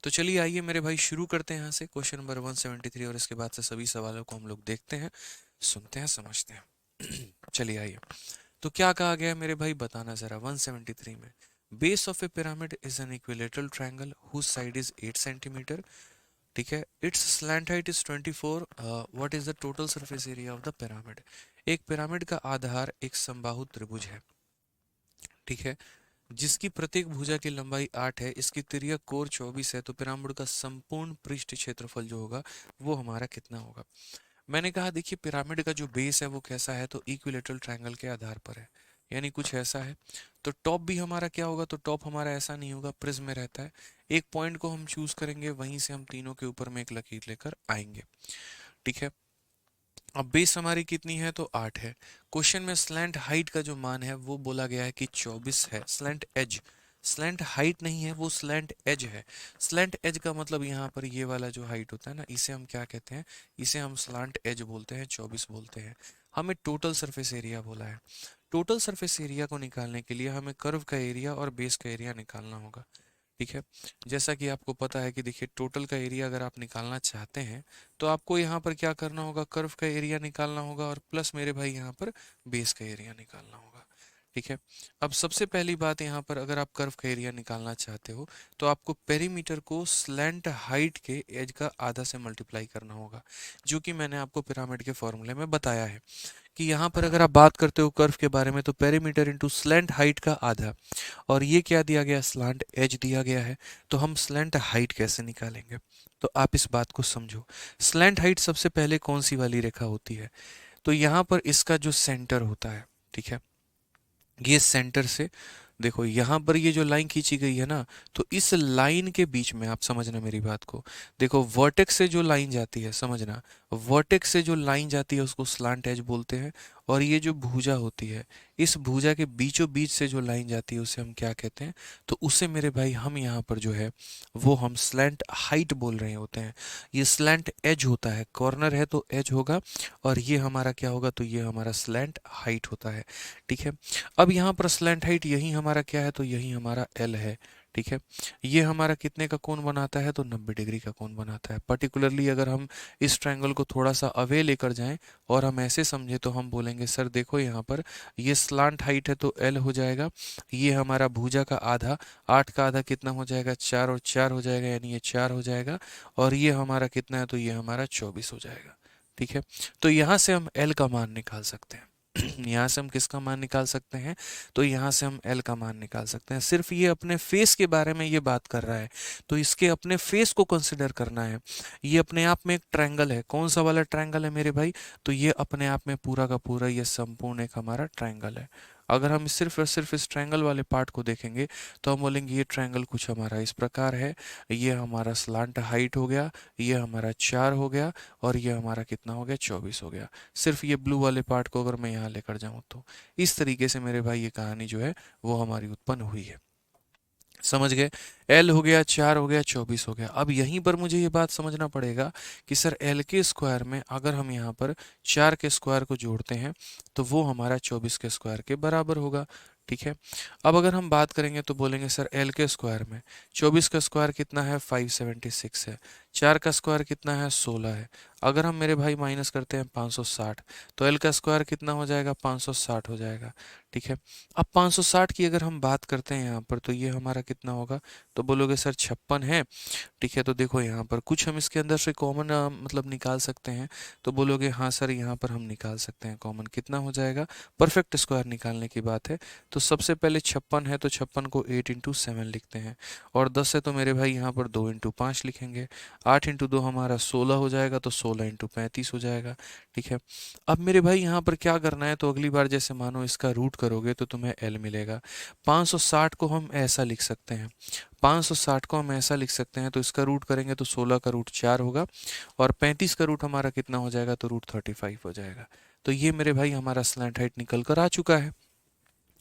तो चलिए आइए मेरे भाई शुरू करते हैं यहाँ से क्वेश्चन नंबर 173 और इसके बाद से सभी सवालों को हम लोग देखते हैं, सुनते हैं, समझते हैं। चलिए आइए। तो क्या कहा गया है मेरे भाई, बताना जरा। 173 में base of a pyramid is an equilateral triangle whose side is 8 centimetre. ठीक है, its slant height is 24। What is the total surface area of the pyramid. एक पिरामिड का आधार एक समबाहु त्रिभुज है, ठीक है, जिसकी प्रत्येक भुजा की लंबाई 8 है, इसकी तिर्यक कोण 24 है, तो पिरामिड का संपूर्ण पृष्ठ क्षेत्रफल जो होगा वो हमारा कितना होगा। मैंने कहा देखिए पिरामिड का जो बेस है वो कैसा है, तो इक्विलेटरल ट्रायंगल के आधार पर है, यानी कुछ ऐसा है। तो टॉप भी हमारा क्या होगा, तो टॉप हमारा ऐसा नहीं होगा, प्रिज्म में रहता है। एक पॉइंट को हम चूज करेंगे, वहीं से हम तीनों के ऊपर में एक लकीर लेकर आएंगे, ठीक है। अब बेस हमारी कितनी है, तो 8 है। क्वेश्चन में स्लैंट हाइट का जो मान है वो बोला गया है कि 24 है। स्लैंट एज, स्लैंट हाइट नहीं है, वो स्लैंट एज है। स्लैंट एज का मतलब यहाँ पर ये वाला जो हाइट होता है ना, इसे हम क्या कहते हैं, इसे हम स्लैंट एज बोलते हैं, 24 बोलते हैं। हमें टोटल सरफेस एरिया बोला है। टोटल सरफेस एरिया को निकालने के लिए हमें कर्व का एरिया और बेस का एरिया निकालना होगा, ठीक है। जैसा कि आपको पता है कि देखिए टोटल का एरिया अगर आप निकालना चाहते हैं तो आपको यहाँ पर क्या करना होगा, कर्व का एरिया निकालना होगा और प्लस मेरे भाई यहाँ पर बेस का एरिया निकालना होगा, ठीक है। अब सबसे पहली बात यहाँ पर, अगर आप कर्व का एरिया निकालना चाहते हो तो आपको पेरीमीटर को स्लैंट हाइट के एज का आधा से मल्टीप्लाई करना होगा, जो कि मैंने आपको पिरामिड के फॉर्मूले में बताया है कि यहाँ पर अगर आप बात करते हो कर्व के बारे में तो पेरीमीटर इंटू स्लैंट हाइट का आधा, और ये क्या दिया गया, स्लैंट एज दिया गया है। तो हम स्लैंट हाइट कैसे निकालेंगे, तो आप इस बात को समझो। स्लैंट हाइट सबसे पहले कौन सी वाली रेखा होती है, तो यहाँ पर इसका जो सेंटर होता है, ठीक है, ये सेंटर से देखो यहाँ पर ये जो लाइन खींची गई है ना, तो इस लाइन के बीच में आप समझना मेरी बात को। देखो वर्टेक्स से जो लाइन जाती है, समझना, वर्टेक्स से जो लाइन जाती है उसको स्लांट एज बोलते हैं। और ये जो भुजा होती है, इस भुजा के बीचों बीच से जो लाइन जाती है उसे हम क्या कहते हैं, तो उसे मेरे भाई हम यहाँ पर जो है वो हम स्लैंट हाइट बोल रहे होते हैं। ये स्लैंट एज होता है, कॉर्नर है तो एज होगा, और ये हमारा क्या होगा, तो ये हमारा स्लैंट हाइट होता है, ठीक है। अब यहाँ पर स्लैंट हाइट यही हमारा क्या है, तो यही हमारा एल है, ठीक है। ये हमारा कितने का कोण बनाता है, तो 90 डिग्री का कोण बनाता है। पर्टिकुलरली अगर हम इस ट्रायंगल को थोड़ा सा अवे लेकर जाएं और हम ऐसे समझे तो हम बोलेंगे सर देखो यहाँ पर ये स्लांट हाइट है तो एल हो जाएगा, ये हमारा भुजा का आधा, 8 का आधा कितना हो जाएगा, 4, और 4 हो जाएगा, यानी ये 4 हो जाएगा, और ये हमारा कितना है, तो ये हमारा 24 हो जाएगा, ठीक है। तो यहाँ से हम एल का मान निकाल सकते हैं। यहाँ से हम किसका मान निकाल सकते हैं, तो यहाँ से हम एल का मान निकाल सकते हैं। सिर्फ ये अपने फेस के बारे में ये बात कर रहा है, तो इसके अपने फेस को कंसिडर करना है। ये अपने आप में एक ट्रायंगल है, कौन सा वाला ट्रायंगल है मेरे भाई, तो ये अपने आप में पूरा का पूरा ये संपूर्ण एक हमारा ट्रायंगल है। अगर हम सिर्फ और सिर्फ इस ट्रायंगल वाले पार्ट को देखेंगे तो हम बोलेंगे ये ट्रायंगल कुछ हमारा इस प्रकार है, ये हमारा स्लांट हाइट हो गया, ये हमारा 4 हो गया, और ये हमारा कितना हो गया, 24 हो गया। सिर्फ ये ब्लू वाले पार्ट को अगर मैं यहाँ लेकर जाऊँ तो इस तरीके से मेरे भाई ये कहानी जो है वो हमारी उत्पन्न हुई है, समझ गए। एल हो गया, 4 हो गया, 24 हो गया। अब यहीं पर मुझे ये बात समझना पड़ेगा कि सर एल के स्क्वायर में अगर हम यहाँ पर 4 के स्क्वायर को जोड़ते हैं तो वो हमारा 24 के स्क्वायर के बराबर होगा, ठीक है। अब अगर हम बात करेंगे तो बोलेंगे सर एल के स्क्वायर में 24 का स्क्वायर कितना है, 576 है, 4 का स्क्वायर कितना है, 16 है। अगर हम मेरे भाई माइनस करते हैं 560, तो एल का स्क्वायर कितना हो जाएगा, 560 हो जाएगा, ठीक है। अब 560 की अगर हम बात करते हैं यहाँ पर तो ये हमारा कितना होगा, तो बोलोगे सर 56 है, ठीक है। तो देखो यहाँ पर कुछ हम इसके अंदर से कॉमन मतलब निकाल सकते हैं, तो बोलोगे हाँ सर यहाँ पर हम निकाल सकते हैं कॉमन, कितना हो जाएगा, परफेक्ट स्क्वायर निकालने की बात है। तो सबसे पहले 56 है तो 56 को 8 इंटू 7 लिखते हैं, और 10 है तो मेरे भाई यहाँ पर 2 इंटू 5 लिखेंगे, 8 इंटू 2 हमारा 16 हो जाएगा, तो 16 इंटू 35 हो जाएगा, ठीक है। अब मेरे भाई यहाँ पर क्या करना है, तो अगली बार जैसे मानो इसका रूट करोगे तो तुम्हें एल मिलेगा। 560 को हम ऐसा लिख सकते हैं, 560 को हम ऐसा लिख सकते हैं, तो इसका रूट करेंगे तो 16 का रूट 4 होगा, और 35 का रूट हमारा कितना हो जाएगा, तो रूट 35 हो जाएगा। तो ये मेरे भाई हमारा स्लैंट हाइट निकल कर आ चुका है,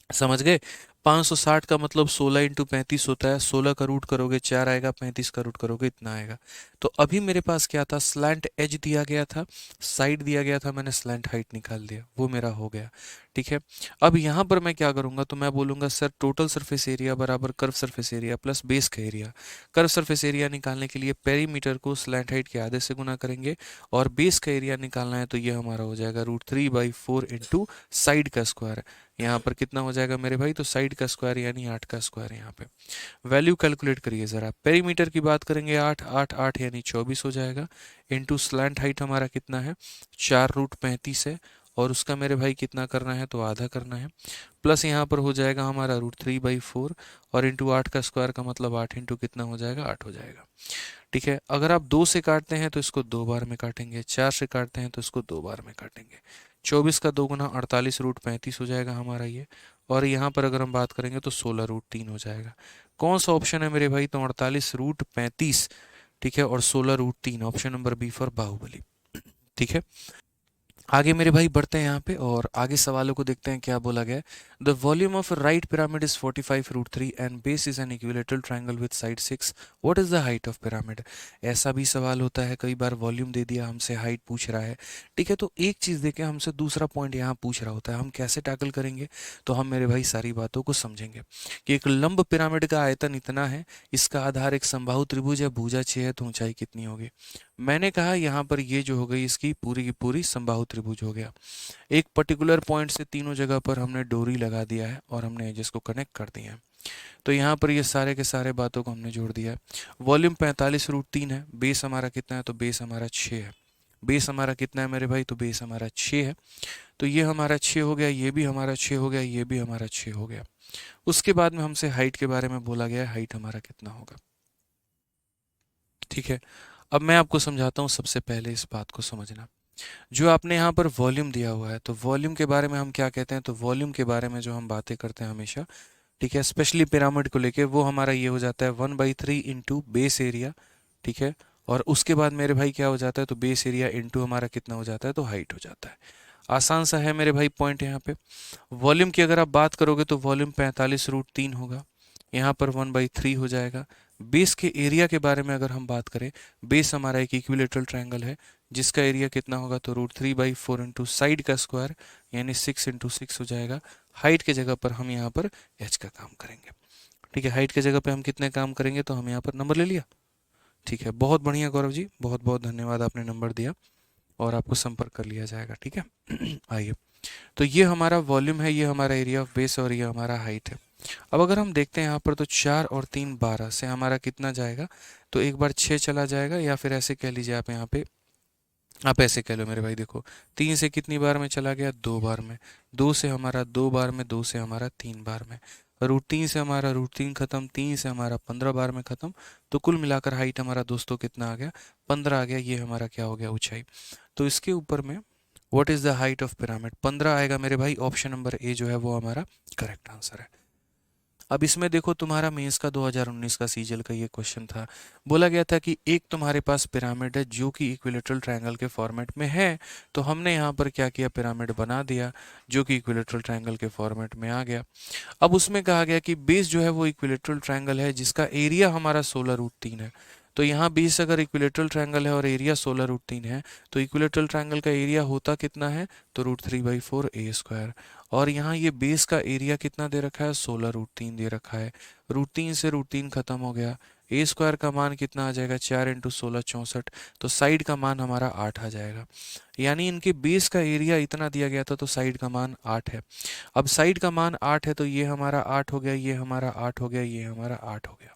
समझ गए। 560 का मतलब 16 इंटू 35 होता है, 16 का रूट करोगे 4 आएगा, 35 का रूट करोगे इतना आएगा। तो अभी मेरे पास क्या था, स्लैंट एज दिया गया था, साइड दिया गया था, मैंने स्लैंट हाइट निकाल दिया, वो मेरा हो गया। ठीक है, अब यहाँ पर मैं क्या करूँगा, तो मैं बोलूँगा सर टोटल सरफेस एरिया बराबर curve surface area plus base का एरिया। कर्व सरफेस एरिया निकालने के लिए पेरीमीटर को स्लैंट हाइट के आधे से गुना करेंगे, और बेस का एरिया निकालना है तो ये हमारा हो जाएगा √3/4 इंटू साइड का स्क्वायर। यहाँ पर कितना हो जाएगा मेरे भाई, तो साइड का स्क्वायर यानी 8 का स्क्वायर। यहाँ पे वैल्यू कैलकुलेट करिए ज़रा, पेरीमीटर की बात करेंगे 8 8 8 यानी 24 हो जाएगा, इनटू स्लैंट हाइट हमारा कितना है, 4√35 है, और उसका मेरे भाई कितना करना है, तो आधा करना है, प्लस यहाँ पर हो जाएगा हमारा √3/4, और इंटू 8 का स्क्वायर का मतलब 8 इंटू कितना हो जाएगा, 8 हो जाएगा। ठीक है, अगर आप 2 से काटते हैं तो इसको 2 बार में काटेंगे, 4 से काटते हैं तो इसको 2 बार में काटेंगे। 24 का 2 गुना 48√35 हो जाएगा हमारा ये, और यहाँ पर अगर हम बात करेंगे तो 16√3 हो जाएगा। कौन सा ऑप्शन है मेरे भाई, तो 48√35, ठीक है, और 16√3, option number B for Baahubali. ठीक है, आगे मेरे भाई बढ़ते हैं यहाँ पे और आगे सवालों को देखते हैं क्या बोला गया है। The volume of right pyramid is 45√3 and base is an equilateral triangle with side 6, what is the height of pyramid. ऐसा भी सवाल होता है, कई बार वॉल्यूम दे दिया, हमसे हाइट पूछ रहा है। ठीक है, तो एक चीज़ देके हमसे दूसरा पॉइंट यहाँ पूछ रहा होता है, हम कैसे टैकल करेंगे, तो हम मेरे भाई सारी बातों को समझेंगे कि एक लंब पिरामिड का आयतन इतना है, इसका आधार एक समबाहु त्रिभुज है, भुजा 6 है, तो ऊंचाई कितनी होगी। मैंने कहा यहाँ पर ये जो हो गई इसकी पूरी की पूरी समबाहु त्रिभुज हो गया। एक पर्टिकुलर पॉइंट से तीनों जगह पर हमने डोरी लगा दिया है और हमने एजेस को कनेक्ट कर दिया है। तो यहाँ पर ये सारे के सारे बातों को हमने जोड़ दिया है। वॉल्यूम 45√3 है, बेस हमारा कितना है, तो बेस हमारा 6 है। बेस हमारा कितना है मेरे भाई, तो बेस हमारा 6 है। तो ये हमारा 6 हो गया, ये भी हमारा 6 हो गया, ये भी हमारा 6 हो गया। उसके बाद में हमसे हाइट के बारे में बोला गया है, हाइट हमारा कितना होगा। ठीक है, अब मैं आपको समझाता हूँ, सबसे पहले इस बात को समझना। जो आपने यहाँ पर वॉल्यूम दिया हुआ है, तो वॉल्यूम के बारे में हम क्या कहते हैं, तो वॉल्यूम के बारे में जो हम बातें करते हैं हमेशा, ठीक है, स्पेशली पिरामिड को लेके, वो हमारा ये हो जाता है 1/3 इंटू बेस एरिया। ठीक है, और उसके बाद मेरे भाई क्या हो जाता है, तो बेस एरिया इंटू हमारा कितना हो जाता है, तो हाइट हो जाता है। आसान सा है मेरे भाई पॉइंट यहाँ पे। वॉल्यूम की अगर आप बात करोगे तो वॉल्यूम 45√3 होगा, यहाँ पर 1/3 हो जाएगा। बेस के एरिया के बारे में अगर हम बात करें, बेस हमारा एक इक्विलेटरल ट्रायंगल है जिसका एरिया कितना होगा, तो √3/4 इंटू साइड का स्क्वायर यानी 6 इंटू 6 हो जाएगा। हाइट के जगह पर हम यहाँ पर एच का काम करेंगे। ठीक है, हाइट के जगह पे हम कितने काम करेंगे, तो हम यहाँ पर नंबर ले लिया। ठीक है, बहुत बढ़िया गौरव जी, बहुत बहुत धन्यवाद, आपने नंबर दिया और आपको संपर्क कर लिया जाएगा। ठीक है आइए, तो ये हमारा वॉल्यूम है, ये हमारा एरिया ऑफ बेस और ये हमारा हाइट है। अब अगर हम देखते हैं यहाँ पर, तो 4 और 3 12 से हमारा कितना जाएगा, तो एक बार 6 चला जाएगा, या फिर ऐसे कह लीजिए आप यहाँ पे, आप ऐसे कह लो मेरे भाई, देखो 3 से कितनी बार में चला गया, 2 बार में, 2 से हमारा 2 बार में, 2 से हमारा 3 बार में, √3 से हमारा √3 खत्म, 3 से हमारा 15 बार में खत्म। तो कुल मिलाकर हाइट हमारा दोस्तों कितना आ गया, 15 आ गया। ये हमारा क्या हो गया, ऊंचाई। तो इसके ऊपर में what is the height of pyramid, 15 आएगा मेरे भाई, ऑप्शन नंबर ए जो है वो हमारा करेक्ट आंसर है। अब इसमें देखो, तुम्हारा मेंस का 2019 का सीजल का ये क्वेश्चन था। बोला गया था कि एक तुम्हारे पास पिरामिड है जो कि इक्विलेटरल ट्रायंगल के फॉर्मेट में है, तो हमने यहाँ पर क्या किया, पिरामिड बना दिया जो कि इक्विलेटरल ट्रायंगल के फॉर्मेट में आ गया। अब उसमें कहा गया कि बेस जो है वो इक्विलेटरल ट्रायंगल है जिसका एरिया हमारा 16√3 है। तो यहाँ बेस अगर इक्विलेटरल ट्रायंगल है और एरिया 16√3 है, तो इक्विलेटरल ट्रायंगल का एरिया होता कितना है, तो √3/4 a²। और यहाँ ये बेस का एरिया कितना दे रखा है, 16√3 दे रखा है। √3 से √3 खत्म हो गया, a² का मान कितना आ जाएगा, 4 इंटू 16 64। तो साइड का मान हमारा 8 आ जाएगा। यानी इनके बेस का एरिया इतना दिया गया था, तो साइड का मान 8 है। अब साइड का मान 8 है, तो ये हमारा 8 हो गया, ये हमारा 8 हो गया, ये हमारा 8 हो गया।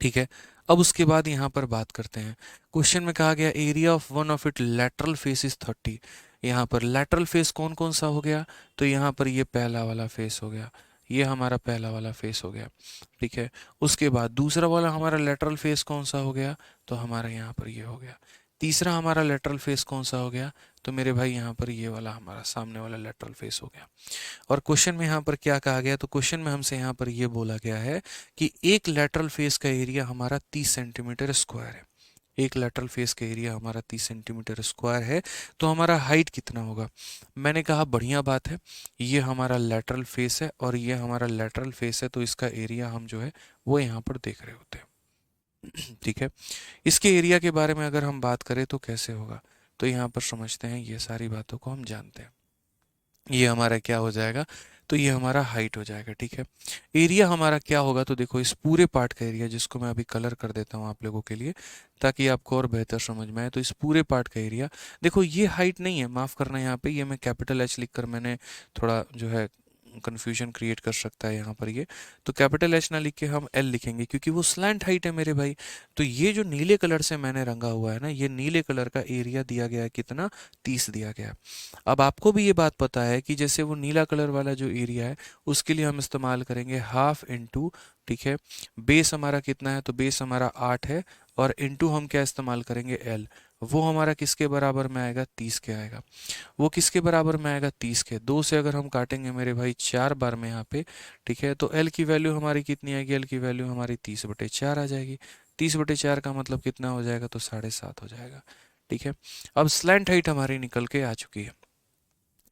ठीक है, अब उसके बाद यहाँ पर बात करते हैं। क्वेश्चन में कहा गया area of one of it lateral face is 30। यहाँ पर लैटरल फेस कौन कौन सा हो गया, तो यहाँ पर ये पहला वाला फेस हो गया, ये हमारा पहला वाला फेस हो गया। ठीक है, उसके बाद दूसरा वाला हमारा लेटरल फेस कौन सा हो गया, तो हमारा यहाँ पर ये हो गया। तीसरा हमारा लेटरल फेस कौन सा हो गया, तो मेरे भाई यहाँ पर ये वाला हमारा सामने वाला लेटरल फेस हो गया। और क्वेश्चन में यहाँ पर क्या कहा गया, तो क्वेश्चन में हमसे यहाँ पर ये बोला गया है कि एक लेटरल फेस का एरिया हमारा 30 सेंटीमीटर स्क्वायर है। एक लेटरल फेस का एरिया हमारा 30 सेंटीमीटर स्क्वायर है, तो हमारा हाइट कितना होगा? मैंने कहा बढ़िया बात है, ये हमारा लेटरल फेस है और ये हमारा लेटरल फेस है, तो इसका एरिया हम जो है वो यहाँ पर देख रहे होते हैं। ठीक है, इसके एरिया के बारे में अगर हम बात करें तो कैसे होगा, तो यहाँ पर समझते हैं, ये सारी बातों को हम जानते हैं। ये हमारा क्या हो जाएगा, तो ये हमारा हाइट हो जाएगा। ठीक है, एरिया हमारा क्या होगा, तो देखो इस पूरे पार्ट का एरिया, जिसको मैं अभी कलर कर देता हूँ आप लोगों के लिए ताकि आपको और बेहतर समझ में आए, तो इस पूरे पार्ट का एरिया, देखो ये हाइट नहीं है, माफ़ करना, यहाँ पे ये मैं कैपिटल एच लिखकर मैंने थोड़ा जो है कंफ्यूजन क्रिएट कर सकता है यहाँ पर ये, तो कैपिटल एच ना लिख के हम एल लिखेंगे क्योंकि वो स्लैंट हाइट है मेरे भाई। तो ये जो नीले कलर से मैंने रंगा हुआ है ना, ये नीले कलर का एरिया दिया गया है कितना, 30 दिया गया है। अब आपको भी ये बात पता है कि जैसे वो नीला कलर वाला जो एरिया है उसके लिए हम इस्तेमाल करेंगे हाफ इंटू, ठीक है, बेस हमारा कितना है, तो बेस हमारा 8 है, और इंटू हम क्या इस्तेमाल करेंगे, एल। वो हमारा किसके बराबर में आएगा, 30 के आएगा। वो किसके बराबर में आएगा, 30 के। 2 से अगर हम काटेंगे मेरे भाई 4 बार में यहाँ पे, ठीक है, तो एल की वैल्यू हमारी कितनी आएगी, एल की वैल्यू हमारी 30/4 आ जाएगी। 30/4 का मतलब कितना हो जाएगा, तो 7.5 हो जाएगा। ठीक है, अब स्लैंट हाइट हमारी निकल के आ चुकी है।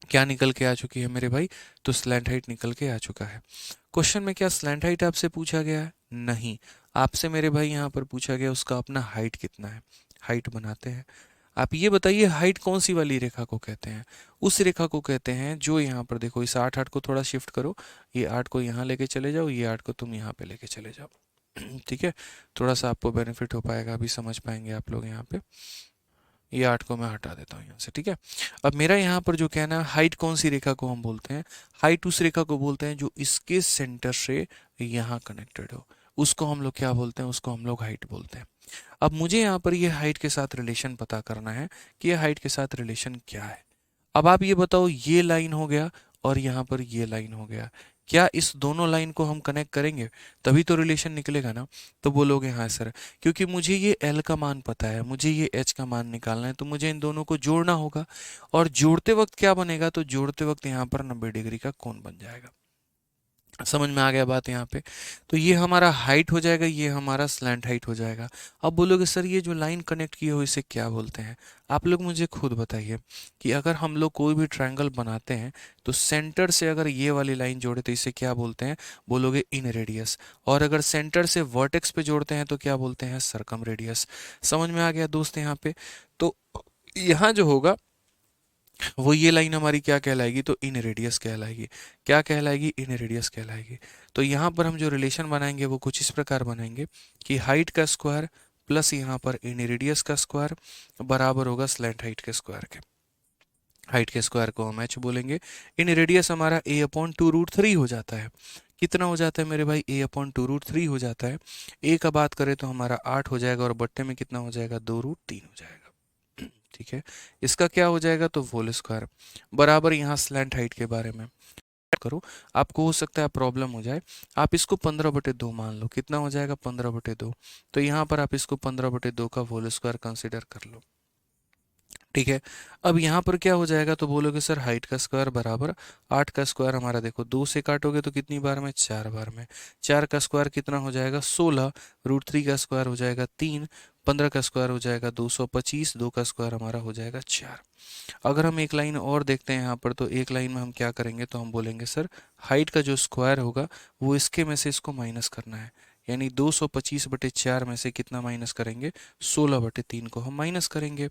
क्या निकल के आ चुकी है मेरे भाई, तो स्लैंट हाइट निकल के आ चुका है। क्वेश्चन में क्या स्लैंट हाइट आपसे पूछा गया है, नहीं, आपसे मेरे भाई यहाँ पर पूछा गया उसका अपना हाइट कितना है। हाइट बनाते हैं। आप ये बताइए हाइट कौन सी वाली रेखा को कहते हैं, उस रेखा को कहते हैं जो यहाँ पर देखो, इस 8 को थोड़ा शिफ्ट करो, ये 8 को यहाँ लेके चले जाओ, ये 8 को तुम यहाँ पे लेके चले जाओ। ठीक है, थोड़ा सा आपको बेनिफिट हो पाएगा, अभी समझ पाएंगे आप लोग यहाँ पे। ये 8 को मैं हटा देता हूँ यहाँ से। ठीक है, अब मेरा यहाँ पर जो कहना है, हाइट कौन सी रेखा को हम बोलते हैं, हाइट उस रेखा को बोलते हैं जो इसके सेंटर से यहाँ कनेक्टेड हो, उसको हम लोग क्या बोलते हैं, उसको हम लोग हाइट बोलते हैं। अब मुझे यहाँ पर ये हाइट के साथ रिलेशन पता करना है कि ये हाइट के साथ रिलेशन क्या है। अब आप ये बताओ, ये लाइन हो गया और यहाँ पर ये लाइन हो गया, क्या इस दोनों लाइन को हम कनेक्ट करेंगे तभी तो रिलेशन निकलेगा ना। तो बोलोगे हाँ सर, क्योंकि मुझे ये एल का मान पता है, मुझे ये एच का मान निकालना है, तो मुझे इन दोनों को जोड़ना होगा। और जोड़ते वक्त क्या बनेगा, तो जोड़ते वक्त यहाँ पर 90 डिग्री का कोण बन जाएगा। समझ में आ गया बात यहाँ पे। तो ये हमारा हाइट हो जाएगा, ये हमारा स्लैंट हाइट हो जाएगा। अब बोलोगे सर ये जो लाइन कनेक्ट की हो इसे क्या बोलते हैं, आप लोग मुझे खुद बताइए कि अगर हम लोग कोई भी ट्रायंगल बनाते हैं तो सेंटर से अगर ये वाली लाइन जोड़े तो इसे क्या बोलते हैं, बोलोगे इन रेडियस। और अगर सेंटर से वर्टेक्स पे जोड़ते हैं तो क्या बोलते हैं, सरकम रेडियस। समझ में आ गया दोस्त यहाँ पे। तो यहाँ जो होगा वो ये लाइन हमारी क्या कहलाएगी, तो इन रेडियस कहलाएगी। क्या कहलाएगी, इन रेडियस कहलाएगी। तो यहाँ पर हम जो रिलेशन बनाएंगे वो कुछ इस प्रकार बनाएंगे कि हाइट का स्क्वायर प्लस यहाँ पर इन रेडियस का स्क्वायर बराबर होगा स्लैंट हाइट के स्क्वायर के। हाइट के स्क्वायर को हम एच बोलेंगे। इन रेडियस हमारा a/2√3 हो जाता है। कितना हो जाता है मेरे भाई, a/2√3 हो जाता है। a का बात करें तो हमारा 8 हो जाएगा और बट्टे में कितना हो जाएगा, 2√3 हो जाएगा। ठीक है, इसका क्या हो जाएगा, तो होल स्क्वायर बराबर यहाँ स्लैंट हाइट के बारे में करो। आपको हो सकता है प्रॉब्लम हो जाए, आप इसको 15/2 मान लो, कितना हो जाएगा, 15/2। तो यहाँ पर आप इसको 15/2 का होल स्क्वायर कंसिडर कर लो। ठीक है, अब यहाँ पर क्या हो जाएगा, तो बोलोगे सर हाइट का स्क्वायर बराबर 8 का स्क्वायर हमारा देखो 2 से काटोगे तो कितनी बार में, 4 बार में। 4 का स्क्वायर कितना हो जाएगा, 16। √3 का स्क्वायर हो जाएगा 3। 15 का स्क्वायर हो जाएगा 225। 2 का स्क्वायर हमारा हो जाएगा 4। अगर हम एक लाइन और देखते हैं यहाँ पर, तो एक लाइन में हम क्या करेंगे, तो हम बोलेंगे सर हाइट का जो स्क्वायर होगा वो इसके में से इसको माइनस करना है। यानी 225/4 में से कितना माइनस करेंगे, 16/3 को हम माइनस करेंगे।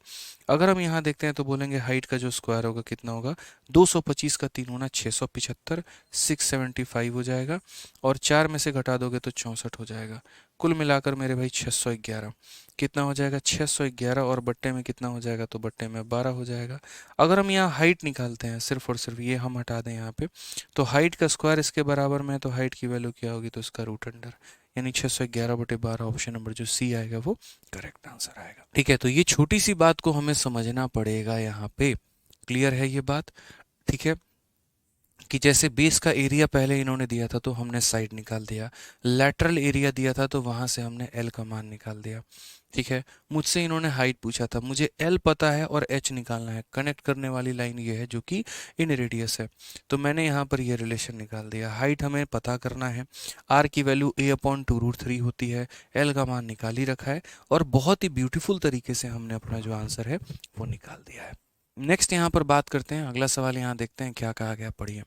अगर हम यहाँ देखते हैं तो बोलेंगे हाइट का जो स्क्वायर होगा कितना होगा, 225 का 3 गुना 675, 675 हो जाएगा। और 4 में से घटा दोगे तो 64 हो जाएगा। कुल मिलाकर मेरे भाई 611 कितना हो जाएगा, 611। और बट्टे में कितना हो जाएगा, तो बट्टे में 12 हो जाएगा। अगर हम यहाँ हाइट निकालते हैं, सिर्फ और सिर्फ ये हम हटा दें यहाँ पे, तो हाइट का स्क्वायर इसके बराबर में है, तो हाइट की वैल्यू क्या होगी, तो इसका रूट अंडर, यानी 611/12। ऑप्शन नंबर जो सी आएगा वो करेक्ट आंसर आएगा। ठीक है, तो ये छोटी सी बात को हमें समझना पड़ेगा यहाँ पे। क्लियर है ये बात, ठीक है। कि जैसे बेस का एरिया पहले इन्होंने दिया था तो हमने साइड निकाल दिया, लैटरल एरिया दिया था तो वहाँ से हमने एल का मान निकाल दिया। ठीक है, मुझसे इन्होंने हाइट पूछा था, मुझे एल पता है और एच निकालना है, कनेक्ट करने वाली लाइन ये है जो कि इन रेडियस है, तो मैंने यहाँ पर ये रिलेशन निकाल दिया। हाइट हमें पता करना है, आर की वैल्यू a/2√3 होती है, एल का मान निकाल ही रखा है और बहुत ही ब्यूटीफुल तरीके से हमने अपना जो आंसर है वो निकाल दिया है। नेक्स्ट यहाँ पर बात करते हैं, अगला सवाल यहाँ देखते हैं क्या कहा गया, पढ़िए।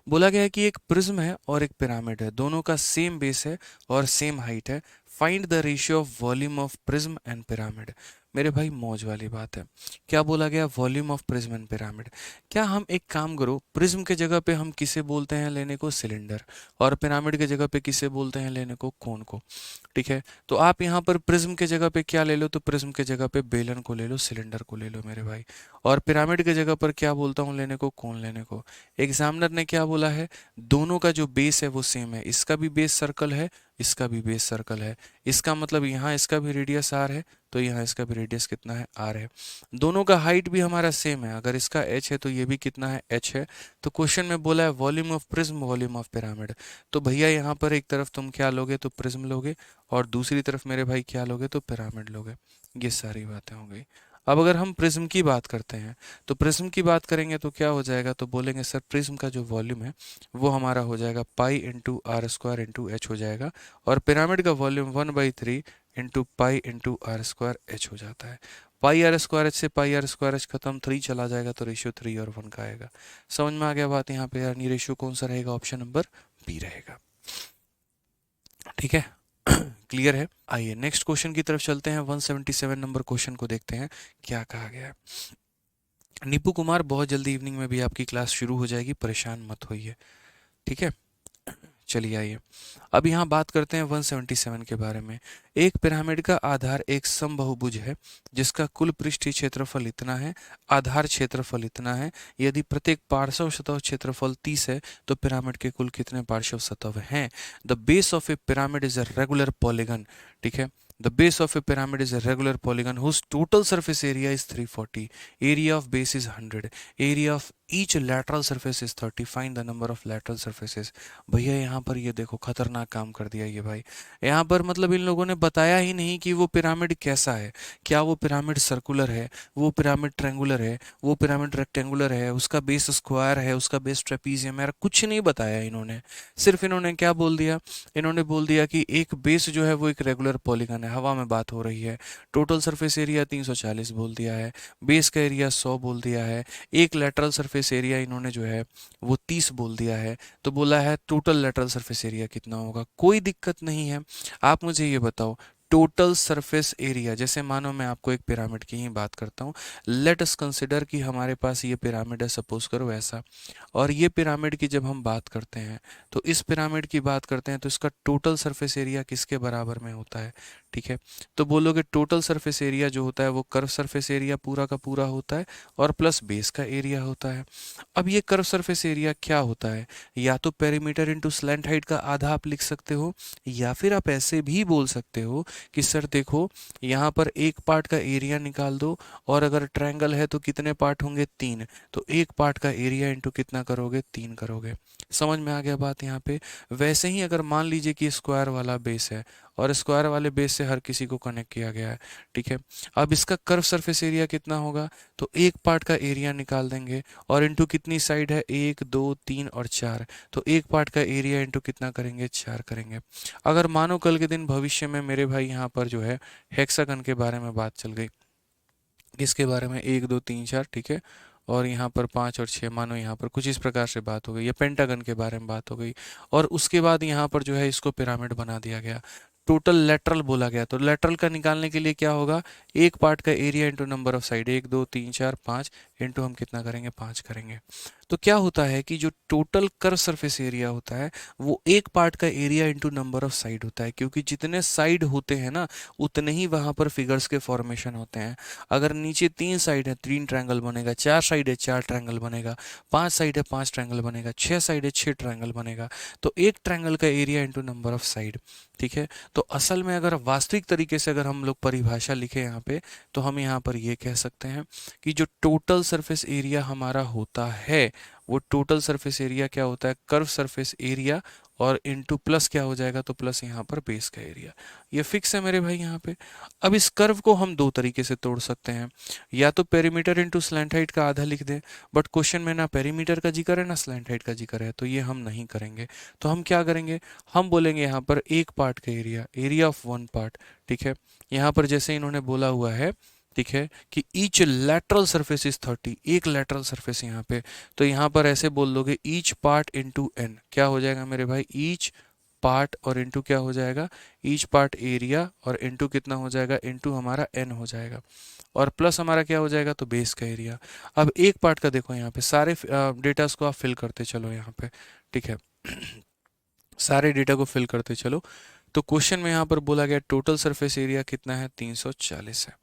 बोला गया है कि एक प्रिज्म है और एक पिरामिड है, दोनों का सेम बेस है और सेम हाइट है, find the ratio of volume of prism and pyramid. मेरे भाई मौज वाली बात है। क्या बोला गया, volume of prism and pyramid. क्या हम एक काम करो, प्रिज्म के जगह पे हम किसे बोलते हैं लेने को, सिलेंडर, और पिरामिड के जगह पे किसे बोलते हैं लेने को, कोन को। ठीक है, तो आप यहाँ पर प्रिज्म के जगह पे क्या ले लो, तो प्रिज्म के जगह पे बेलन को ले लो, सिलेंडर को ले लो मेरे भाई। और पिरामिड के जगह पर क्या बोलता हूँ लेने को, कोन लेने को। एग्जामिनर ने क्या बोला है, दोनों का जो बेस है वो सेम है, इसका भी बेस सर्कल है, इसका भी बेस सर्कल है, इसका मतलब यहाँ इसका भी रेडियस आर है तो यहाँ इसका भी रेडियस कितना है, आर है। दोनों का हाइट भी हमारा सेम है, अगर इसका एच है तो ये भी कितना है, एच है। तो क्वेश्चन में बोला है volume of prism volume of pyramid, तो भैया यहाँ पर एक तरफ तुम क्या लोगे, तो प्रिज्म लोगे, और दूसरी तरफ मेरे भाई क्या लोगे, तो पिरामिड लोगे। ये सारी बातें हो गई। अब अगर हम प्रिज्म की बात करते हैं, तो प्रिज्म की बात करेंगे तो क्या हो जाएगा, तो बोलेंगे सर प्रिज्म का जो वॉल्यूम है वो हमारा हो जाएगा pi into R square into H हो जाएगा, और पिरामिड का volume 1/3 into pi into R square H हो जाता है। पाई आर स्क्वायर एच से पाई आर स्क्वायर एच खत्म, 3 चला जाएगा तो रेशियो 3 और 1 का आएगा। समझ में आ गया बात यहाँ पे, यानी रेशियो कौन सा रहेगा, ऑप्शन नंबर बी रहेगा। ठीक है, क्लियर है। आइए नेक्स्ट क्वेश्चन की तरफ चलते हैं, 177 नंबर क्वेश्चन को देखते हैं क्या कहा गया है। नीपू कुमार, बहुत जल्दी इवनिंग में भी आपकी क्लास शुरू हो जाएगी, परेशान मत होइए। ठीक है, चलिए आइए अब यहाँ बात करते हैं 177 के बारे में। एक पिरामिड का आधार एक समबाहुभुज है जिसका कुल पृष्ठीय क्षेत्रफल इतना है, आधार क्षेत्रफल इतना है। यदि प्रत्येक पार्श्व सतह क्षेत्रफल 30 है तो पिरामिड के कुल कितने पार्श्व सतह हैं। The base of a pyramid is a regular polygon. ठीक है, the base of a pyramid is a regular polygon whose total surface area is 340, area of base is 100, area of each lateral surface is 30, find the number of lateral surfaces। भैया यहाँ पर ये देखो खतरनाक काम कर दिया ये भाई। यहाँ पर मतलब इन लोगों ने बताया ही नहीं कि वो पिरामिड कैसा है, क्या वो पिरामिड सर्कुलर है, वो पिरामिड ट्रेंगुलर है, वो पिरामिड रेक्टेंगुलर है, उसका बेस स्क्वायर है, उसका बेस ट्रेपीजियम है, कुछ नहीं बताया इन्होंने। सिर्फ इन्होंने क्या बोल दिया, इन्होंने बोल दिया कि एक बेस जो है वो एक रेगुलर पॉलीगन है, हवा में बात हो रही है। टोटल सरफेस एरिया 340 बोल दिया है, बेस का एरिया 100 बोल दिया है, एक लेटरल सरफेस एरिया इन्होंने जो है वो 30 बोल दिया है। तो बोला है टोटल लेटरल सरफेस एरिया कितना होगा, कोई दिक्कत नहीं है। आप मुझे ये बताओ, टोटल सरफेस एरिया, जैसे मानो मैं आपको एक पिरामिड की ही बात करता हूँ, लेट अस कंसिडर कि हमारे पास ये पिरामिड है, सपोज करो ऐसा, और ये पिरामिड की जब हम बात करते हैं तो इस पिरामिड की बात करते हैं तो इसका टोटल सरफेस एरिया किसके बराबर में होता है। ठीक है, तो बोलोगे टोटल सरफेस एरिया जो होता है वो कर्व सरफेस एरिया पूरा का पूरा होता है और प्लस बेस का एरिया होता है। अब ये कर्व सरफेस एरिया क्या होता है, या तो पेरीमीटर इंटू स्लैंट हाइट का आधा आप लिख सकते हो, या फिर आप ऐसे भी बोल सकते हो कि सर देखो यहाँ पर एक पार्ट का एरिया निकाल दो, और अगर ट्रायंगल है तो कितने पार्ट होंगे, 3, तो एक पार्ट का एरिया इंटू कितना करोगे, 3 करोगे। समझ में आ गया बात यहाँ पे। वैसे ही अगर मान लीजिए कि स्क्वायर वाला बेस है और स्क्वायर वाले बेस से हर किसी को कनेक्ट किया गया है, ठीक है, अब इसका कर्व सरफेस एरिया कितना होगा, तो एक पार्ट का एरिया निकाल देंगे और इंटू कितनी साइड है, 1 2 3 और 4, तो एक पार्ट का एरिया इंटू कितना करेंगे, 4 करेंगे। अगर मानो कल के दिन भविष्य में मेरे भाई यहाँ पर जो है हेक्सागन के बारे में बात चल गई, किसके बारे में, 1 2 3 4, ठीक है, और यहाँ पर 5 और 6, मानो यहाँ पर कुछ इस प्रकार से बात हो गई, या पेंटागन के बारे में बात हो गई, और उसके बाद यहाँ पर जो है इसको पिरामिड बना दिया गया, टोटल लेटरल बोला गया, तो लेटरल का निकालने के लिए क्या होगा, एक पार्ट का area into number of side, 1 2 3 4 5 into हम कितना करेंगे, 5 करेंगे। तो क्या होता है कि जो टोटल कर्व सरफेस एरिया होता है वो एक पार्ट का area into number of side होता है, क्योंकि जितने साइड होते हैं ना उतने ही वहाँ पर फिगर्स के फॉर्मेशन होते हैं। अगर नीचे 3 साइड है 3 ट्रायंगल बनेगा, 4 साइड है 4 ट्रायंगल बनेगा, 5 साइड है 5 ट्रायंगल बनेगा, 6 साइड है 6 ट्रायंगल बनेगा। तो एक ट्रायंगल का area into number of side. ठीक है, तो असल में अगर वास्तविक तरीके से अगर हम लोग परिभाषा लिखें यहाँ पे, तो हम यहाँ पर ये कह सकते हैं कि जो टोटल सरफेस एरिया हमारा होता है वो टोटल सरफेस एरिया क्या होता है, कर्व सरफेस एरिया, और इनटू प्लस क्या हो जाएगा, तो प्लस यहाँ पर बेस का एरिया। ये फिक्स है मेरे भाई यहाँ पे। अब इस कर्व को हम दो तरीके से तोड़ सकते हैं, या तो पेरीमीटर इंटू स्लैंट हाइट का आधा लिख दें, बट क्वेश्चन में ना पेरीमीटर का जिक्र है ना स्लैंट हाइट का जिक्र है, तो ये हम नहीं करेंगे। तो हम क्या करेंगे, हम बोलेंगे यहाँ पर एक पार्ट का area, area of one part. ठीक है, यहाँ पर जैसे इन्होंने बोला हुआ है, ठीक है, कि ईच लैटरल सरफेस इज 30, एक लैटरल सरफेस यहाँ पे, तो यहाँ पर ऐसे बोल दोगे ईच पार्ट इंटू एन, क्या हो जाएगा मेरे भाई, ईच पार्ट और इंटू क्या हो जाएगा, ईच पार्ट एरिया, और इंटू कितना हो जाएगा, इंटू हमारा एन हो जाएगा, और प्लस हमारा क्या हो जाएगा, तो बेस का एरिया। अब एक पार्ट का देखो यहाँ पे सारे डेटास को आप फिल करते चलो यहाँ पे। ठीक है सारे डेटा को फिल करते चलो। तो क्वेश्चन में यहाँ पर बोला गया टोटल सरफेस एरिया कितना है, 340 है।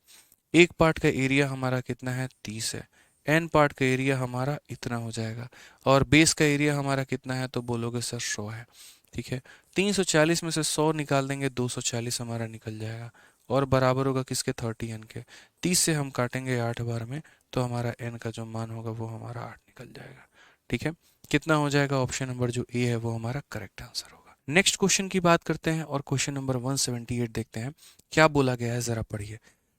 एक पार्ट का एरिया हमारा कितना है, 30 है। एन पार्ट का एरिया हमारा इतना हो जाएगा, और बेस का एरिया हमारा कितना है, तो बोलोगे सर 100 है। ठीक है, 340 में से 100 निकाल देंगे, 240 हमारा निकल जाएगा, और बराबर होगा किसके, 30 एन के। 30 से हम काटेंगे 8 बार में, तो हमारा एन का जो मान होगा वो हमारा 8 निकल जाएगा। ठीक है, कितना हो जाएगा, ऑप्शन नंबर जो ए है वो हमारा करेक्ट आंसर होगा। नेक्स्ट क्वेश्चन की बात करते हैं, और क्वेश्चन नंबर 178 देखते हैं क्या बोला गया है, जरा पढ़िए।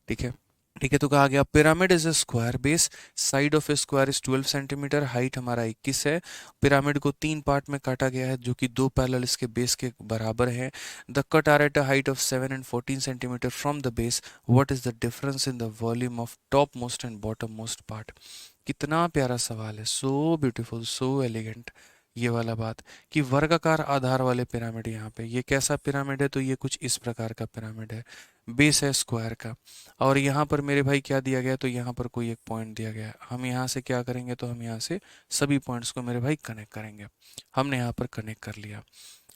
ठीक है, ठीक है, तो कहा गया pyramid is a square base, side of A square is 12 centimetre, height हमारा 21 है। पिरामिड को तीन पार्ट में काटा गया है जो कि दो पैरेलल इसके बेस के बराबर है। The cut are at a height of 7 and 14 centimetre from the base, what is the difference in the volume of top most and bottom most part. कितना प्यारा सवाल है, सो ब्यूटीफुल, सो एलिगेंट। ये वाला बात कि वर्गाकार आधार वाले पिरामिड, यहाँ पे ये कैसा पिरामिड है, तो ये कुछ इस प्रकार का पिरामिड है, बेस है स्क्वायर का, और यहाँ पर मेरे भाई क्या दिया गया, तो यहाँ पर कोई एक पॉइंट दिया गया है। हम यहाँ से क्या करेंगे, तो हम यहाँ से सभी पॉइंट्स को मेरे भाई कनेक्ट करेंगे। हमने यहाँ पर कनेक्ट कर लिया।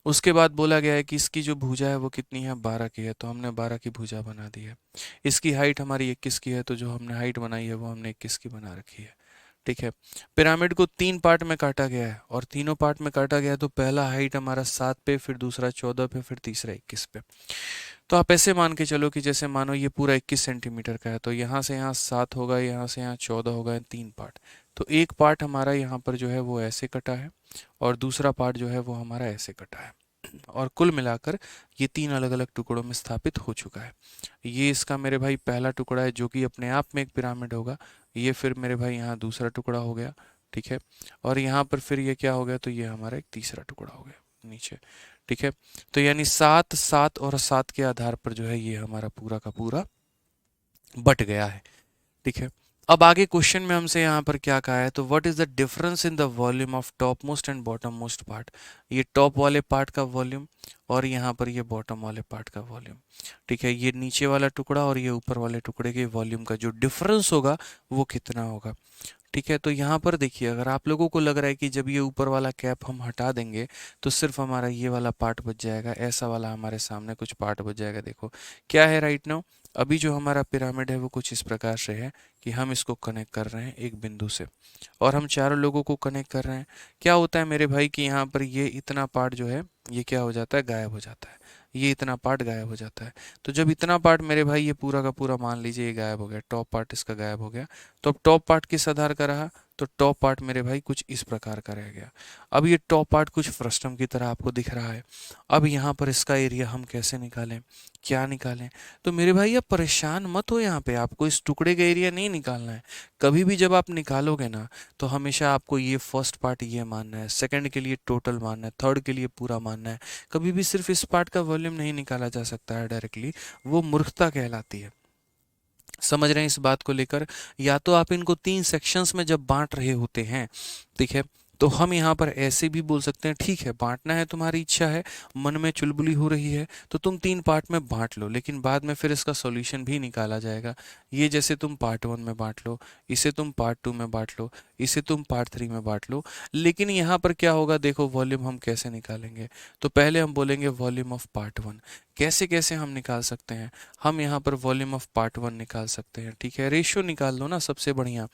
उसके बाद बोला गया है कि इसकी जो भुजा है वो कितनी है, 12 की है, तो हमने 12 की भुजा बना दी है। इसकी हाइट हमारी 21 की है, तो जो हमने हाइट बनाई है वो हमने 21 की बना रखी है। ठीक है, पिरामिड को तीन पार्ट में काटा गया है, और तीनों पार्ट में काटा गया है, तो पहला हाइट हमारा 7 पे, फिर दूसरा 14 पे, फिर तीसरा 21 पे। तो आप ऐसे मान के चलो कि जैसे मानो ये पूरा 21 सेंटीमीटर का है, तो यहाँ से यहाँ 7 होगा, यहाँ से यहाँ 14 होगा, तीन पार्ट। तो एक पार्ट हमारा यहाँ पर जो है वो ऐसे कटा है, और दूसरा पार्ट जो है वो हमारा ऐसे कटा है, और कुल मिलाकर ये तीन अलग अलग टुकड़ों में स्थापित हो चुका है। ये इसका मेरे भाई पहला टुकड़ा है जो कि अपने आप में एक पिरामिड होगा। ये फिर मेरे भाई यहाँ दूसरा टुकड़ा हो गया। ठीक है, और यहाँ पर फिर ये क्या हो गया, तो ये हमारा एक तीसरा टुकड़ा हो गया नीचे। ठीक है, तो यानी 7 7 और 7 के आधार पर जो है ये हमारा पूरा का पूरा बट गया है। ठीक है, अब आगे क्वेश्चन में हमसे यहाँ पर क्या कहा है, तो what is the difference in the volume of top most and bottom most part. ये टॉप वाले पार्ट का वॉल्यूम, और यहाँ पर ये बॉटम वाले पार्ट का वॉल्यूम। ठीक है, ये नीचे वाला टुकड़ा और ये ऊपर वाले टुकड़े के वॉल्यूम का जो डिफरेंस होगा वो कितना होगा। ठीक है, तो यहाँ पर देखिए, अगर आप लोगों को लग रहा है कि जब ये ऊपर वाला कैप हम हटा देंगे तो सिर्फ हमारा ये वाला पार्ट बच जाएगा, ऐसा वाला हमारे सामने कुछ पार्ट बच जाएगा। देखो क्या है राइट नाउ, अभी जो हमारा पिरामिड है वो कुछ इस प्रकार से है कि हम इसको कनेक्ट कर रहे हैं एक बिंदु से, और हम चारों लोगों को कनेक्ट कर रहे हैं। क्या होता है मेरे भाई कि यहाँ पर ये इतना पार्ट जो है ये क्या हो जाता है, गायब हो जाता है। ये इतना पार्ट गायब हो जाता है। तो जब इतना पार्ट मेरे भाई ये पूरा का पूरा मान लीजिए ये गायब हो गया, टॉप पार्ट इसका गायब हो गया, तो अब टॉप पार्ट किस आधार का रहा, तो टॉप पार्ट मेरे भाई कुछ इस प्रकार का रह गया। अब ये टॉप पार्ट कुछ फ्रस्टम की तरह आपको दिख रहा है। अब यहाँ पर इसका एरिया हम कैसे निकालें, क्या निकालें, तो मेरे भाई आप परेशान मत हो, यहाँ पे आपको इस टुकड़े का एरिया नहीं निकालना है। कभी भी जब आप निकालोगे ना, तो हमेशा आपको ये फर्स्ट पार्ट ये मानना है, सेकंड के लिए टोटल मानना है, थर्ड के लिए पूरा मानना है। कभी भी सिर्फ इस पार्ट का वॉल्यूम नहीं निकाला जा सकता है डायरेक्टली, वो मूर्खता कहलाती है। समझ रहे हैं इस बात को लेकर। या तो आप इनको तीन सेक्शंस में जब बांट रहे होते हैं, ठीक है, तो हम यहाँ पर ऐसे भी बोल सकते हैं, ठीक है बांटना है तुम्हारी इच्छा है, मन में चुलबुली हो रही है तो तुम तीन पार्ट में बांट लो, लेकिन बाद में फिर इसका सॉल्यूशन भी निकाला जाएगा। ये जैसे तुम पार्ट 1 में बांट लो, इसे तुम पार्ट 2 में बांट लो, इसे तुम पार्ट 3 में बांट लो। लेकिन यहाँ पर क्या होगा, देखो वॉल्यूम हम कैसे निकालेंगे, तो पहले हम बोलेंगे वॉल्यूम ऑफ पार्ट 1। कैसे कैसे हम निकाल सकते हैं, हम यहाँ पर वॉल्यूम ऑफ पार्ट 1 निकाल सकते हैं। ठीक है, रेशियो निकाल लो ना सबसे बढ़िया,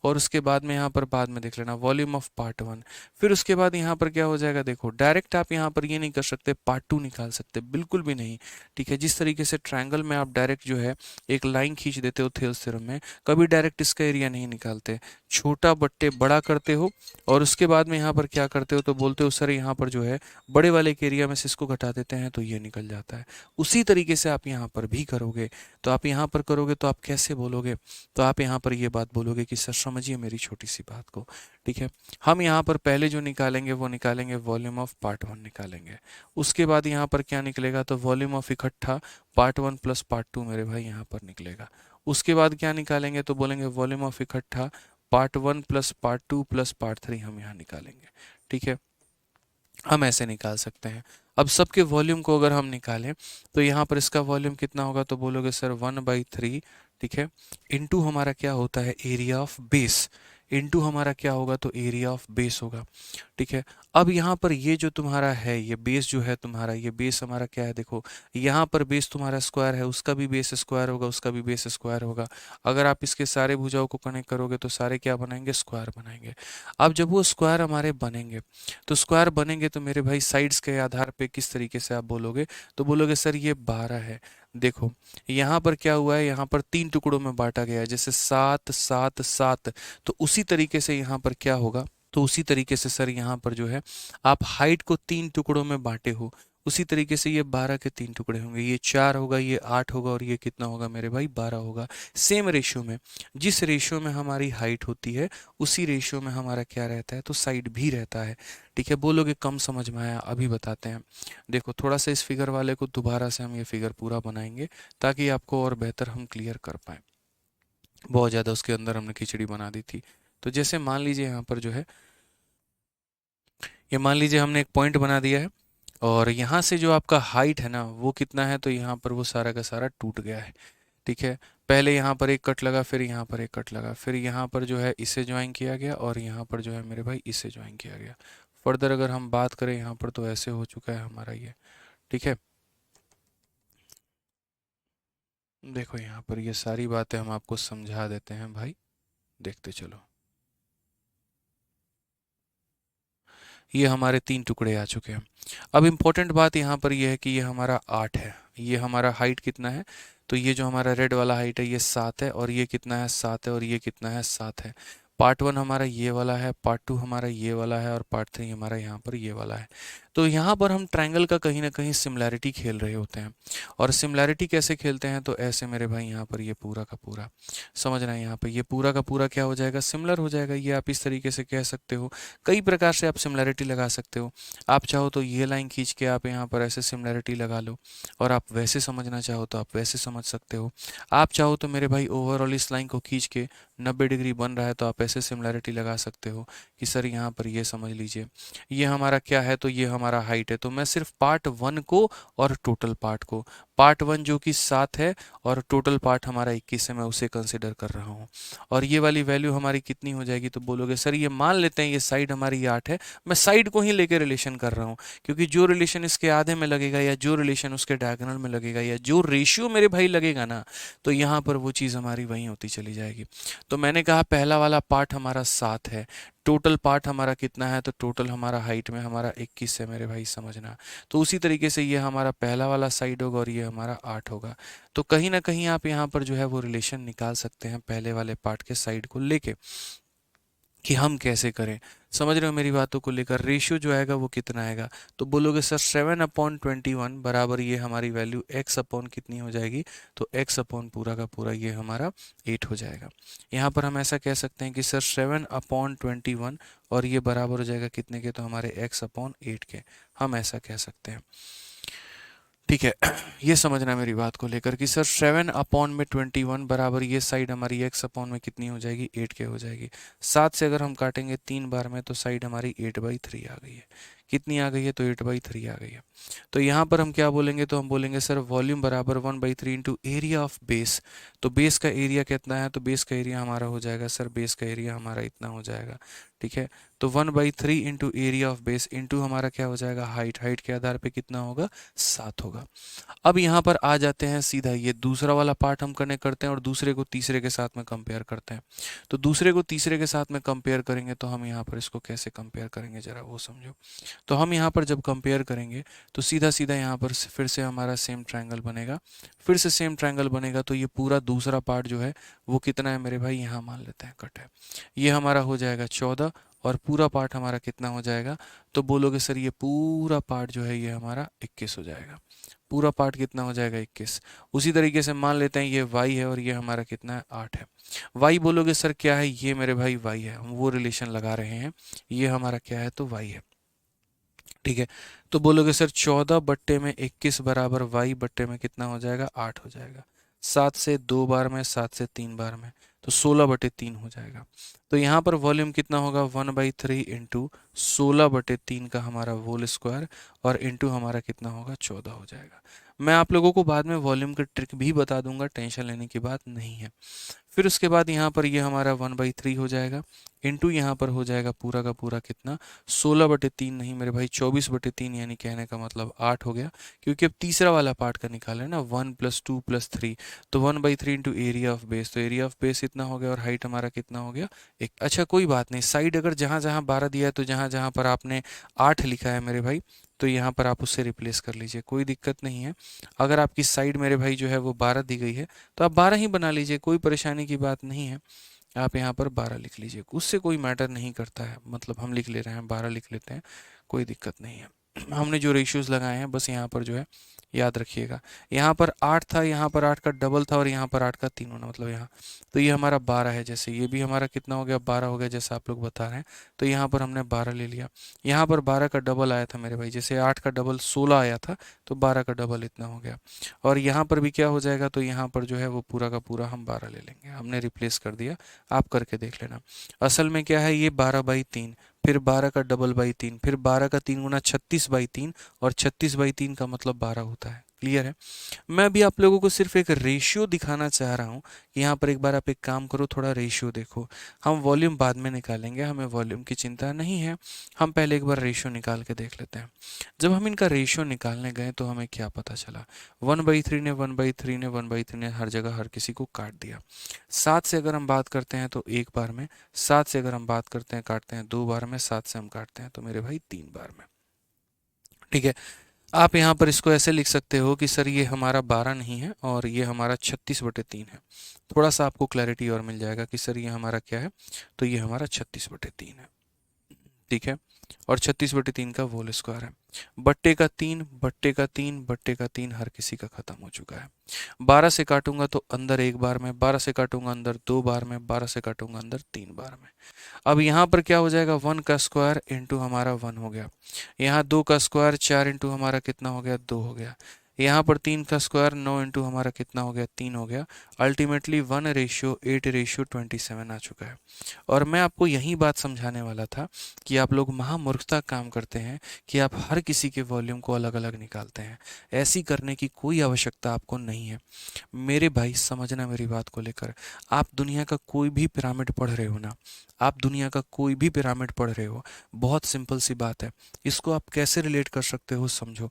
और उसके बाद में यहाँ पर बाद में देख लेना वॉल्यूम ऑफ पार्ट 1। फिर उसके बाद यहाँ पर क्या हो जाएगा, देखो डायरेक्ट आप यहाँ पर ये नहीं कर सकते पार्ट 2 निकाल सकते, बिल्कुल भी नहीं। ठीक है, जिस तरीके से ट्रायंगल में आप डायरेक्ट जो है एक लाइन खींच देते हो थेल्स थ्योरम में, कभी डायरेक्ट इसका एरिया नहीं निकालते। छोटा बट स्टेप बड़ा करते हो और उसके बाद में यहाँ पर क्या करते हो, तो बोलते हो सर यहाँ पर जो है बड़े वाले के एरिया में से इसको घटा देते हैं तो ये निकल जाता है। उसी तरीके से आप यहाँ पर भी करोगे। तो आप यहाँ पर करोगे तो आप कैसे बोलोगे, तो आप यहाँ पर ये बात बोलोगे कि सर समझिए मेरी छोटी सी बात को, ठीक है। हम यहाँ पर पहले जो निकालेंगे वो निकालेंगे वॉल्यूम ऑफ पार्ट वन निकालेंगे। उसके बाद यहाँ पर क्या निकलेगा, तो वॉल्यूम ऑफ इकट्ठा part one plus part two मेरे भाई यहाँ पर निकलेगा। उसके बाद क्या निकालेंगे, तो बोलेंगे वॉल्यूम ऑफ इकट्ठा part one plus part two plus part three हम यहाँ निकालेंगे, ठीक है। हम ऐसे निकाल सकते हैं। अब सबके वॉल्यूम को अगर हम निकालें तो यहाँ पर इसका वॉल्यूम कितना होगा, तो बोलोगे सर 1/3, ठीक है, इनटू हमारा क्या होता है एरिया ऑफ बेस, इनटू हमारा क्या होगा, तो एरिया ऑफ बेस होगा, ठीक है। अब यहाँ पर ये जो तुम्हारा है ये बेस जो है तुम्हारा, ये बेस हमारा क्या है, देखो यहाँ पर बेस तुम्हारा स्क्वायर है, उसका भी बेस स्क्वायर होगा, उसका भी बेस स्क्वायर होगा। अगर आप इसके सारे भुजाओं को कनेक्ट करोगे तो सारे क्या बनाएंगे, स्क्वायर बनाएंगे। अब जब वो स्क्वायर हमारे बनेंगे तो स्क्वायर बनेंगे तो मेरे भाई साइड्स के आधार पे किस तरीके से आप बोलोगे, तो बोलोगे सर ये 12 है। देखो यहाँ पर क्या हुआ है, यहाँ पर 3 टुकड़ों में बांटा गया है, जैसे 7 7 7, तो उसी तरीके से यहाँ पर क्या होगा, तो उसी तरीके से सर यहाँ पर जो है आप हाइट को 3 टुकड़ों में बांटे हो, उसी तरीके से ये 12 के 3 टुकड़े होंगे, ये 4 होगा, ये 8 होगा और ये कितना होगा मेरे भाई 12 होगा। सेम रेशियो में, जिस रेशियो में हमारी हाइट होती है उसी रेशियो में हमारा क्या रहता है, तो साइड भी रहता है, ठीक है। बोलोगे कम समझ में आया, अभी बताते हैं। देखो थोड़ा सा इस फिगर वाले को दोबारा से हम ये फिगर पूरा बनाएंगे ताकि आपको और बेहतर हम क्लियर कर पाए। बहुत ज़्यादा उसके अंदर हमने खिचड़ी बना दी थी। तो जैसे मान लीजिए यहाँ पर जो है, ये मान लीजिए हमने एक पॉइंट बना दिया है और यहाँ से जो आपका हाइट है ना वो कितना है, तो यहाँ पर वो सारा का सारा टूट गया है, ठीक है। पहले यहाँ पर एक कट लगा, फिर यहाँ पर एक कट लगा, फिर यहाँ पर जो है इसे ज्वाइन किया गया और यहाँ पर जो है मेरे भाई इसे ज्वाइन किया गया। फर्दर अगर हम बात करें यहाँ पर तो ऐसे हो चुका है हमारा ये, ठीक है। देखो यहाँ पर ये सारी बातें हम आपको समझा देते हैं भाई, देखते चलो। ये हमारे 3 टुकड़े आ चुके हैं। अब इम्पोर्टेंट बात यहाँ पर ये है कि ये हमारा 8 है, ये हमारा हाइट कितना है, तो ये जो हमारा रेड वाला हाइट है ये 7 है, और ये कितना है 7 है, और ये कितना है 7 है। पार्ट वन हमारा ये वाला है, पार्ट टू हमारा ये वाला है और पार्ट थ्री हमारा यहाँ पर ये वाला है। तो यहाँ पर हम ट्रायंगल का कहीं ना कहीं सिमिलैरिटी खेल रहे होते हैं। और सिमिलैरिटी कैसे खेलते हैं, तो ऐसे मेरे भाई यहाँ पर ये पूरा का पूरा समझना है, यहाँ पर ये पूरा का पूरा क्या हो जाएगा, सिमिलर हो जाएगा। ये आप इस तरीके से कह सकते हो, कई प्रकार से आप सिमिलैरिटी लगा सकते हो। आप चाहो तो ये लाइन खींच के आप यहाँ पर ऐसे सिमिलैरिटी लगा लो, और आप वैसे समझना चाहो तो आप वैसे समझ सकते हो। आप चाहो तो मेरे भाई ओवरऑल इस लाइन को खींच के 90 डिग्री बन रहा है तो आप ऐसे सिमिलैरिटी लगा सकते हो कि सर यहाँ पर ये समझ लीजिए ये हमारा क्या है, तो ये हमारा हाइट है। तो मैं सिर्फ पार्ट वन को और टोटल पार्ट को, पार्ट वन जो कि 7 है और टोटल पार्ट हमारा 21 है, मैं उसे कंसिडर कर रहा हूँ। और ये वाली वैल्यू हमारी कितनी हो जाएगी, तो बोलोगे सर ये मान लेते हैं ये साइड हमारी 8 है, मैं साइड को ही लेके रिलेशन कर रहा हूँ, क्योंकि जो रिलेशन इसके आधे में लगेगा या जो रिलेशन उसके डायगोनल में लगेगा या जो रेशियो मेरे भाई लगेगा ना, तो यहाँ पर वो चीज़ हमारी वहीं होती चली जाएगी। तो मैंने कहा पहला वाला पार्ट हमारा 7 है, टोटल पार्ट हमारा कितना है, तो टोटल हमारा हाइट में हमारा 21 है मेरे भाई, समझना। तो उसी तरीके से ये हमारा पहला वाला साइड होगा और ये हमारा 8 होगा। तो कहीं ना कहीं आप यहाँ पर जो है वो रिलेशन निकाल सकते हैं पहले वाले पार्ट के साइड को लेके कि हम कैसे करें। समझ रहे हो मेरी बातों को लेकर, रेशियो जो आएगा वो कितना आएगा, तो बोलोगे सर 7/21 बराबर ये हमारी वैल्यू x अपॉन कितनी हो जाएगी, तो x अपॉन पूरा का पूरा ये हमारा 8 हो जाएगा। यहाँ पर हम ऐसा कह सकते हैं कि सर 7/21 और ये बराबर हो जाएगा कितने के, तो हमारे x अपॉन 8 के, हम ऐसा कह सकते हैं, ठीक है। ये समझना मेरी बात को लेकर कि सर 7/21 बराबर ये साइड हमारी x अपॉन में कितनी हो जाएगी, 8 के हो जाएगी। 7 से अगर हम काटेंगे 3 बार में तो साइड हमारी 8/3 आ गई है। कितनी आ गई है, तो 8/3 आ गई है। तो यहाँ पर हम क्या बोलेंगे, तो हम बोलेंगे सर वॉल्यूम बराबर 1/3 इंटू एरिया ऑफ बेस। तो बेस का एरिया कितना है, तो बेस का एरिया हमारा हो जाएगा सर, बेस का एरिया हमारा इतना हो जाएगा, ठीक है। तो 1/3 into area of base into हमारा क्या हो जाएगा, हाइट, हाइट के आधार पे कितना होगा, 7 होगा। अब यहाँ पर आ जाते हैं सीधा, ये दूसरा वाला पार्ट हम कनेक्ट करते हैं और दूसरे को तीसरे के साथ में कंपेयर करते हैं। तो दूसरे को तीसरे के साथ में कंपेयर करेंगे तो हम यहाँ पर इसको कैसे कंपेयर करेंगे, जरा वो समझो। तो हम यहाँ पर जब कंपेयर करेंगे तो सीधा सीधा यहाँ पर फिर से हमारा सेम ट्रायंगल बनेगा, फिर से सेम ट्रायंगल बनेगा। तो ये पूरा दूसरा पार्ट जो है वो कितना है मेरे भाई, यहाँ मान लेते हैं कट है, ये हमारा हो जाएगा 14 और पूरा पार्ट हमारा कितना हो जाएगा, तो बोलोगे सर ये पूरा पार्ट जो है ये हमारा 21 हो जाएगा। पूरा पार्ट कितना हो जाएगा 21। उसी तरीके से मान लेते हैं ये y है और ये हमारा कितना है 8 है। y बोलोगे सर क्या है, ये मेरे भाई y है, हम वो रिलेशन लगा रहे हैं, ये हमारा क्या है तो y है। ठीक है, तो बोलोगे सर 14 बट्टे में 21 बराबर y बट्टे में कितना हो जाएगा 8 हो जाएगा। 7 से 2 बार में, 7 से 3 बार में, तो 16 बटे 3 हो जाएगा। तो यहाँ पर वॉल्यूम कितना होगा 1/3 इंटू 16 बटे 3 का हमारा होल स्क्वायर और इंटू हमारा कितना होगा 14 हो जाएगा। मैं आप लोगों को बाद में वॉल्यूम की ट्रिक भी बता दूंगा, टेंशन लेने की बात नहीं है। फिर उसके बाद यहाँ पर ये हमारा 1/3 हो जाएगा इंटू यहाँ पर हो जाएगा पूरा का पूरा कितना 16 बटे 3 नहीं मेरे भाई 24 बटे 3, यानी कहने का मतलब 8 हो गया, क्योंकि अब तीसरा वाला पार्ट का निकाला है ना 1 + 2 + 3, तो 1/3 इंटू एरिया ऑफ बेस, तो एरिया ऑफ बेस इतना हो गया और हाइट हमारा कितना हो गया एक। अच्छा कोई बात नहीं, साइड अगर जहाँ जहाँ 12 दिया है तो जहाँ जहाँ पर आपने 8 लिखा है मेरे भाई, तो यहाँ पर आप उससे रिप्लेस कर लीजिए, कोई दिक्कत नहीं है। अगर आपकी साइड मेरे भाई जो है वो 12 दी गई है तो आप 12 ही बना लीजिए, कोई परेशानी की बात नहीं है। आप यहाँ पर 12 लिख लीजिए, उससे कोई मैटर नहीं करता है, मतलब हम लिख ले रहे हैं 12 लिख लेते हैं, कोई दिक्कत नहीं है। हमने जो रेशियोज लगाए हैं बस यहाँ पर जो है याद रखिएगा, यहाँ पर 8 था, यहाँ पर 8 का डबल था और यहाँ पर 8 का 3 होना मतलब यहाँ, तो ये हमारा 12 है। जैसे ये भी हमारा कितना हो गया 12 हो गया जैसा आप लोग बता रहे हैं, तो यहाँ पर हमने 12 ले लिया। यहाँ पर 12 का डबल आया था मेरे भाई, जैसे 8 का डबल 16 आया था, तो 12 का डबल इतना हो गया। और यहाँ पर भी क्या हो जाएगा, तो यहाँ पर जो है वो पूरा का पूरा हम 12 ले लेंगे, हमने रिप्लेस कर दिया, आप करके देख लेना। असल में क्या है ये 12/3, फिर 12 का डबल बाई 3, फिर 12 का 3 गुना 36/3, और 36/3 का मतलब 12 होता है। क्लियर है। मैं अभी आप लोगों को सिर्फ एक रेशियो दिखाना चाह रहा हूँ कि यहाँ पर एक बार आप एक काम करो, थोड़ा रेशियो देखो। हम वॉल्यूम बाद में निकालेंगे, हमें वॉल्यूम की चिंता नहीं है, हम पहले एक बार रेशियो निकाल के देख लेते हैं। जब हम इनका रेशियो निकालने गए तो हमें क्या पता चला, 1/3 ने 1/3 ने 1/3 ने हर जगह हर किसी को काट दिया। 7 से अगर हम बात करते हैं तो एक बार में, 7 से अगर हम बात करते हैं काटते हैं 2 बार में, 7 से हम काटते हैं तो मेरे भाई 3 बार में। ठीक है, आप यहाँ पर इसको ऐसे लिख सकते हो कि सर ये हमारा 12 नहीं है और ये हमारा 36/3 है। थोड़ा सा आपको क्लैरिटी और मिल जाएगा कि सर ये हमारा क्या है, तो ये हमारा 36/3 है। ठीक है, और 36/3 का होल स्क्वायर है। बट्टे का 3 बट्टे का 3 बट्टे का 3 हर किसी का खत्म हो चुका है। 12 से काटूंगा तो अंदर एक बार में, 12 से काटूंगा अंदर 2 बार में, 12 से काटूंगा अंदर 3 बार में। अब यहाँ पर क्या हो जाएगा 1 का स्क्वायर इंटू हमारा 1 हो गया, यहाँ 2 का स्क्वायर 4 इंटू हमारा कितना हो गया 2 हो गया, यहाँ पर 3 का स्क्वायर 9 इंटू हमारा कितना हो गया 3 हो गया। अल्टीमेटली 1:8:27 आ चुका है। और मैं आपको यही बात समझाने वाला था कि आप लोग महामूर्खता काम करते हैं कि आप हर किसी के वॉल्यूम को अलग अलग निकालते हैं, ऐसी करने की कोई आवश्यकता आपको नहीं है। मेरे भाई समझना मेरी बात को लेकर, आप दुनिया का कोई भी पिरामिड पढ़ रहे हो ना, आप दुनिया का कोई भी पिरामिड पढ़ रहे हो, बहुत सिंपल सी बात है, इसको आप कैसे रिलेट कर सकते हो समझो।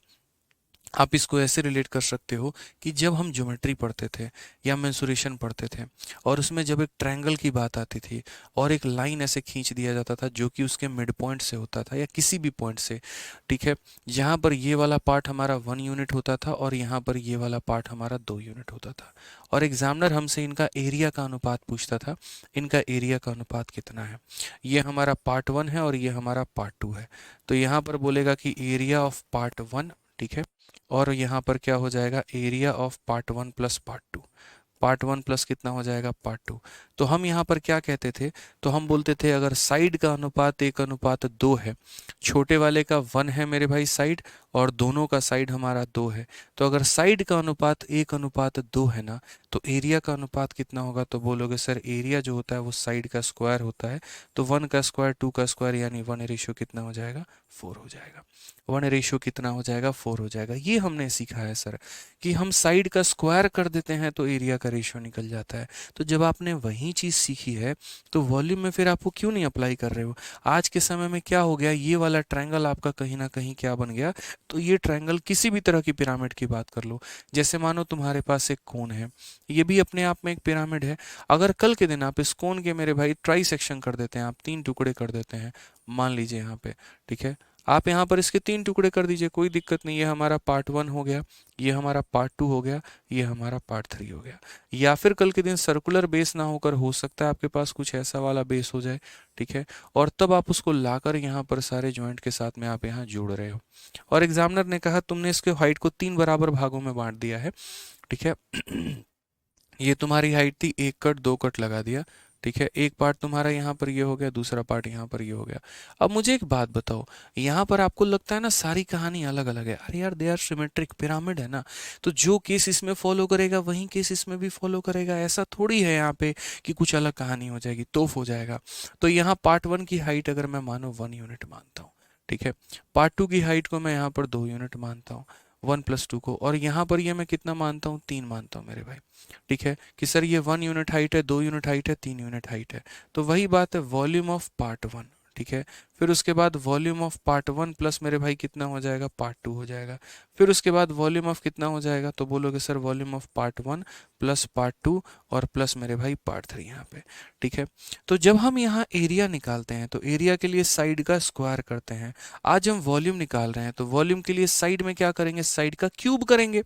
आप इसको ऐसे रिलेट कर सकते हो कि जब हम ज्योमेट्री पढ़ते थे या मेंसुरेशन पढ़ते थे और उसमें जब एक ट्रायंगल की बात आती थी और एक लाइन ऐसे खींच दिया जाता था जो कि उसके मिड पॉइंट से होता था या किसी भी पॉइंट से, ठीक है, यहाँ पर ये वाला पार्ट हमारा 1 यूनिट होता था और यहाँ पर ये वाला पार्ट हमारा 2 यूनिट होता था, और एग्जामिनर हमसे इनका एरिया का अनुपात पूछता था, इनका एरिया का अनुपात कितना है। ये हमारा पार्ट 1 है और ये हमारा पार्ट 2 है, तो यहाँ पर बोलेगा कि एरिया ऑफ पार्ट 1, ठीक है, और यहाँ पर क्या हो जाएगा area of part 1 plus part 2, part 1 plus कितना हो जाएगा पार्ट 2। तो हम यहाँ पर क्या कहते थे, तो हम बोलते थे अगर साइड का अनुपात 1:2 है, छोटे वाले का 1 है मेरे भाई साइड और दोनों का साइड हमारा 2 है, तो अगर साइड का अनुपात 1:2 है ना, तो एरिया का अनुपात कितना होगा, तो बोलोगे सर एरिया जो होता है वो साइड का स्क्वायर होता है, तो 1 का स्क्वायर 2 का स्क्वायर यानी 1 कितना हो जाएगा 4 हो जाएगा। 1 कितना हो जाएगा 4 हो जाएगा। ये हमने सीखा है सर कि हम साइड का स्क्वायर कर देते हैं तो एरिया का रेशियो निकल जाता है। तो जब आपने वही चीज़ सीखी है तो वॉल्यूम में फिर आपको क्यों नहीं अप्लाई कर रहे हो। आज के समय में क्या हो गया, ये वाला ट्रायंगल आपका कहीं ना कहीं क्या बन गया, तो ये ट्रायंगल किसी भी तरह की पिरामिड की बात कर लो, जैसे मानो तुम्हारे पास एक कोन है, ये भी अपने आप में एक पिरामिड है। अगर कल के दिन आप इस कोन के मेरे भाई ट्राई सेक्शन कर देते हैं, आप 3 टुकड़े कर देते हैं, मान लीजिए यहाँ पे, ठीक है, आप यहाँ पर इसके 3 टुकड़े कर दीजिए, कोई दिक्कत नहीं। ये हमारा पार्ट 1 हो गया, ये हमारा पार्ट 2 हो गया, ये हमारा पार्ट 3 हो गया। या फिर कल के दिन सर्कुलर बेस ना होकर हो सकता है आपके पास कुछ ऐसा वाला बेस हो जाए, ठीक है। और तब आप उसको लाकर यहाँ पर सारे जॉइंट के साथ में आप यहाँ जोड़ रहे हो, और एग्जामिनर ने कहा तुमने इसके हाइट को 3 बराबर भागों में बांट दिया है, ठीक है। ये तुम्हारी हाइट थी, 1 कट 2 कट लगा दिया, ठीक है। एक पार्ट तुम्हारा यहाँ पर ये हो गया, दूसरा पार्ट यहाँ पर ये हो गया। अब मुझे एक बात बताओ, यहाँ पर आपको लगता है ना सारी कहानी अलग अलग है, अरे यार दे आर सिमेट्रिक, पिरामिड है ना, तो जो केस इसमें फॉलो करेगा वही केस इसमें भी फॉलो करेगा, ऐसा थोड़ी है यहाँ पे कि कुछ अलग कहानी हो जाएगी, तोफ हो जाएगा। तो यहाँ पार्ट 1 की हाइट अगर मैं मानो 1 यूनिट मानता हूँ, ठीक है। पार्ट 2 की हाइट को मैं यहाँ पर 2 यूनिट मानता हूँ, 1 + 2 को, और यहाँ पर ये मैं कितना मानता हूँ, 3 मानता हूँ मेरे भाई, ठीक है। कि सर ये 1 यूनिट हाइट है, 2 यूनिट हाइट है, 3 यूनिट हाइट है, तो वही बात है वॉल्यूम ऑफ पार्ट 1, ठीक है। फिर उसके बाद वॉल्यूम ऑफ पार्ट 1 प्लस मेरे भाई कितना हो जाएगा, पार्ट 2 हो जाएगा। फिर उसके बाद वॉल्यूम ऑफ कितना हो जाएगा, तो बोलोगे sir volume of part 1 plus part 2 और प्लस मेरे भाई पार्ट 3 यहाँ पे, ठीक है। तो जब हम यहाँ एरिया निकालते हैं तो एरिया के लिए साइड का स्क्वायर करते हैं। आज हम वॉल्यूम निकाल रहे हैं तो वॉल्यूम के लिए साइड में क्या करेंगे, साइड का क्यूब करेंगे।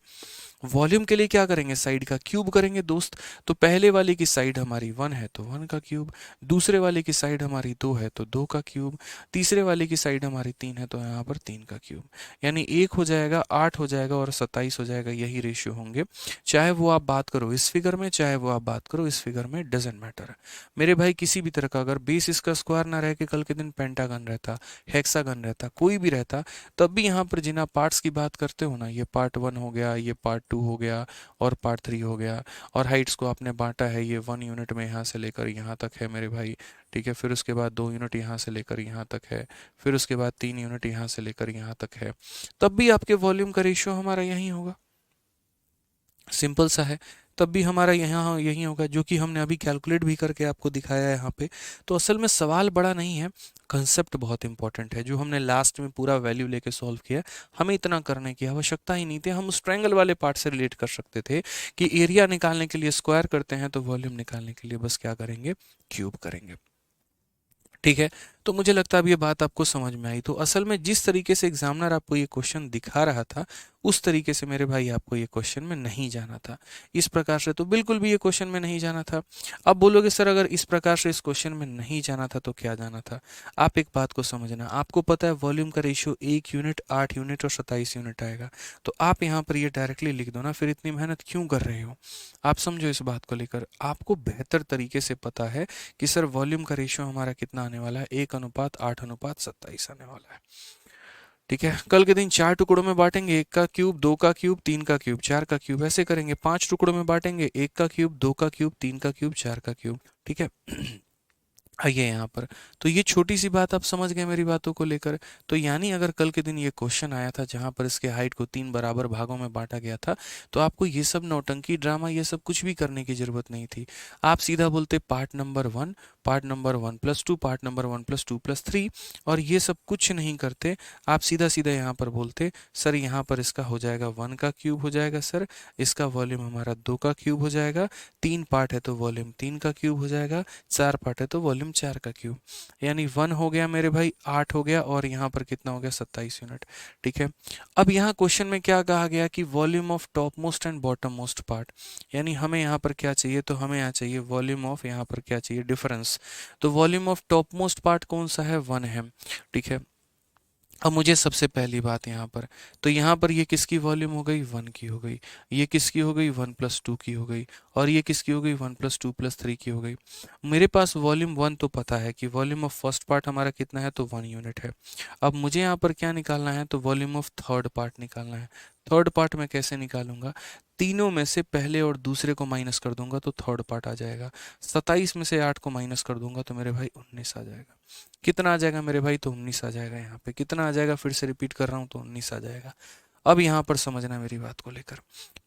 वॉल्यूम के लिए क्या करेंगे, साइड का क्यूब करेंगे दोस्त। तो पहले वाले की साइड हमारी 1 है तो 1 का क्यूब, दूसरे वाले की साइड हमारी 2 है तो 2 का क्यूब, तीसरे वाले की साइड हमारी 3 है तो यहाँ पर 3 का क्यूब। यानी 1 हो जाएगा, 8 हो जाएगा और 27 हो जाएगा, यही रेशियो होंगे। चाहे वो आप बात करो इस फिगर में, चाहे वो आप बात करो इस फिगर में, डजेंट मैटर मेरे भाई। किसी भी तरह का अगर बेस इसका स्क्वायर ना रह के कल के दिन पेंटागन रहता, हेक्सागन रहता, कोई भी रहता, तब भी यहाँ पर जिन आप पार्ट्स की बात करते हो ना, ये पार्ट 1 हो गया, ये पार्ट 2 हो गया और पार्ट 3 हो गया, और हाइट्स को आपने बांटा है, ये 1 यूनिट में यहाँ से लेकर यहाँ तक है मेरे भाई, ठीक है। फिर उसके बाद 2 यूनिट यहाँ से लेकर यहाँ तक है, फिर उसके बाद 3 यूनिट यहाँ से लेकर यहाँ तक है, तब भी आपके वॉल्यूम का रेशियो हमारा यही होगा, सिंपल सा है। तब भी हमारा यहाँ यही होगा, जो कि हमने अभी कैलकुलेट भी करके आपको दिखाया है यहाँ पे। तो असल में सवाल बड़ा नहीं है, कंसेप्ट बहुत इंपॉर्टेंट है, जो हमने लास्ट में पूरा वैल्यू लेके सॉल्व किया। हमें इतना करने की आवश्यकता ही नहीं थी, हम उस ट्रायंगल वाले पार्ट से रिलेट कर सकते थे कि एरिया निकालने के लिए स्क्वायर करते हैं, तो वॉल्यूम निकालने के लिए बस क्या करेंगे, क्यूब करेंगे, ठीक है। तो मुझे लगता है अब ये बात आपको समझ में आई। तो असल में जिस तरीके से एग्जामिनर आपको ये क्वेश्चन दिखा रहा था, उस तरीके से मेरे भाई आपको ये क्वेश्चन में नहीं जाना था। इस प्रकार से तो बिल्कुल भी ये क्वेश्चन में नहीं जाना था। अब बोलोगे सर अगर इस प्रकार से इस क्वेश्चन में नहीं जाना था तो क्या जाना था। आप एक बात को समझना, आपको पता है वॉल्यूम का रेशियो 1 यूनिट, 8 यूनिट और 27 यूनिट आएगा। तो आप यहाँ पर ये डायरेक्टली लिख दो ना, फिर इतनी मेहनत क्यों कर रहे हो। आप समझो इस बात को लेकर, आपको बेहतर तरीके से पता है कि सर वॉल्यूम का रेशियो हमारा कितना आने वाला है, 1:8:27 आने वाला है, ठीक है। कल के दिन 4 टुकड़ों में बांटेंगे, 1 का क्यूब, 2 का क्यूब, 3 का क्यूब, 4 का क्यूब, ऐसे करेंगे। 5 टुकड़ों में बांटेंगे, 1 का क्यूब, 2 का क्यूब, 3 का क्यूब, 4 का क्यूब, ठीक है। आइए यहाँ पर, तो ये छोटी सी बात आप समझ गए मेरी बातों को लेकर। तो यानी अगर कल के दिन ये क्वेश्चन आया था जहाँ पर इसके हाइट को 3 बराबर भागों में बांटा गया था, तो आपको ये सब नौटंकी ड्रामा ये सब कुछ भी करने की जरूरत नहीं थी। आप सीधा बोलते part number 1, part number 1+2, part number 1+2+3, और ये सब कुछ नहीं करते। आप सीधा सीधा यहाँ पर बोलते सर यहाँ पर इसका हो जाएगा 1 का क्यूब हो जाएगा, सर इसका वॉल्यूम हमारा 2 का क्यूब हो जाएगा, 3 पार्ट है तो वॉल्यूम 3 का क्यूब हो जाएगा, 4 पार्ट है तो वॉल्यूम 4 का क्यूब। यानी 1 हो गया मेरे भाई, 8 हो गया, और यहाँ पर कितना हो गया, 27 यूनिट, ठीक है। अब यहाँ क्वेश्चन में क्या कहा गया कि volume of top most and bottom most part, यानी हमें यहाँ पर क्या चाहिए, तो हमें यहाँ चाहिए वॉल्यूम ऑफ, यहाँ पर क्या चाहिए, डिफरेंस। तो volume of top most part कौन सा है, 1 है, ठीक है। अब मुझे सबसे पहली बात यहाँ पर, तो यहाँ पर ये किसकी वॉल्यूम हो गई, 1 की हो गई, ये किसकी हो गई, 1+2 की हो गई, और ये किसकी हो गई, 1+2+3 की हो गई। मेरे पास वॉल्यूम 1 तो पता है कि वॉल्यूम ऑफ फर्स्ट पार्ट हमारा कितना है, तो 1 यूनिट है। अब मुझे यहाँ पर क्या निकालना है, तो वॉल्यूम ऑफ थर्ड पार्ट निकालना है। थर्ड पार्ट में कैसे निकालूंगा, तीनों में से पहले और दूसरे को माइनस कर दूंगा तो थर्ड पार्ट आ जाएगा। 27 में से 8 को माइनस कर दूंगा तो मेरे भाई 19 आ जाएगा। कितना आ जाएगा मेरे भाई, तो 19 आ जाएगा। यहाँ पे कितना आ जाएगा, फिर से रिपीट कर रहा हूँ, तो 19 आ जाएगा। अब यहाँ पर समझना मेरी बात को लेकर,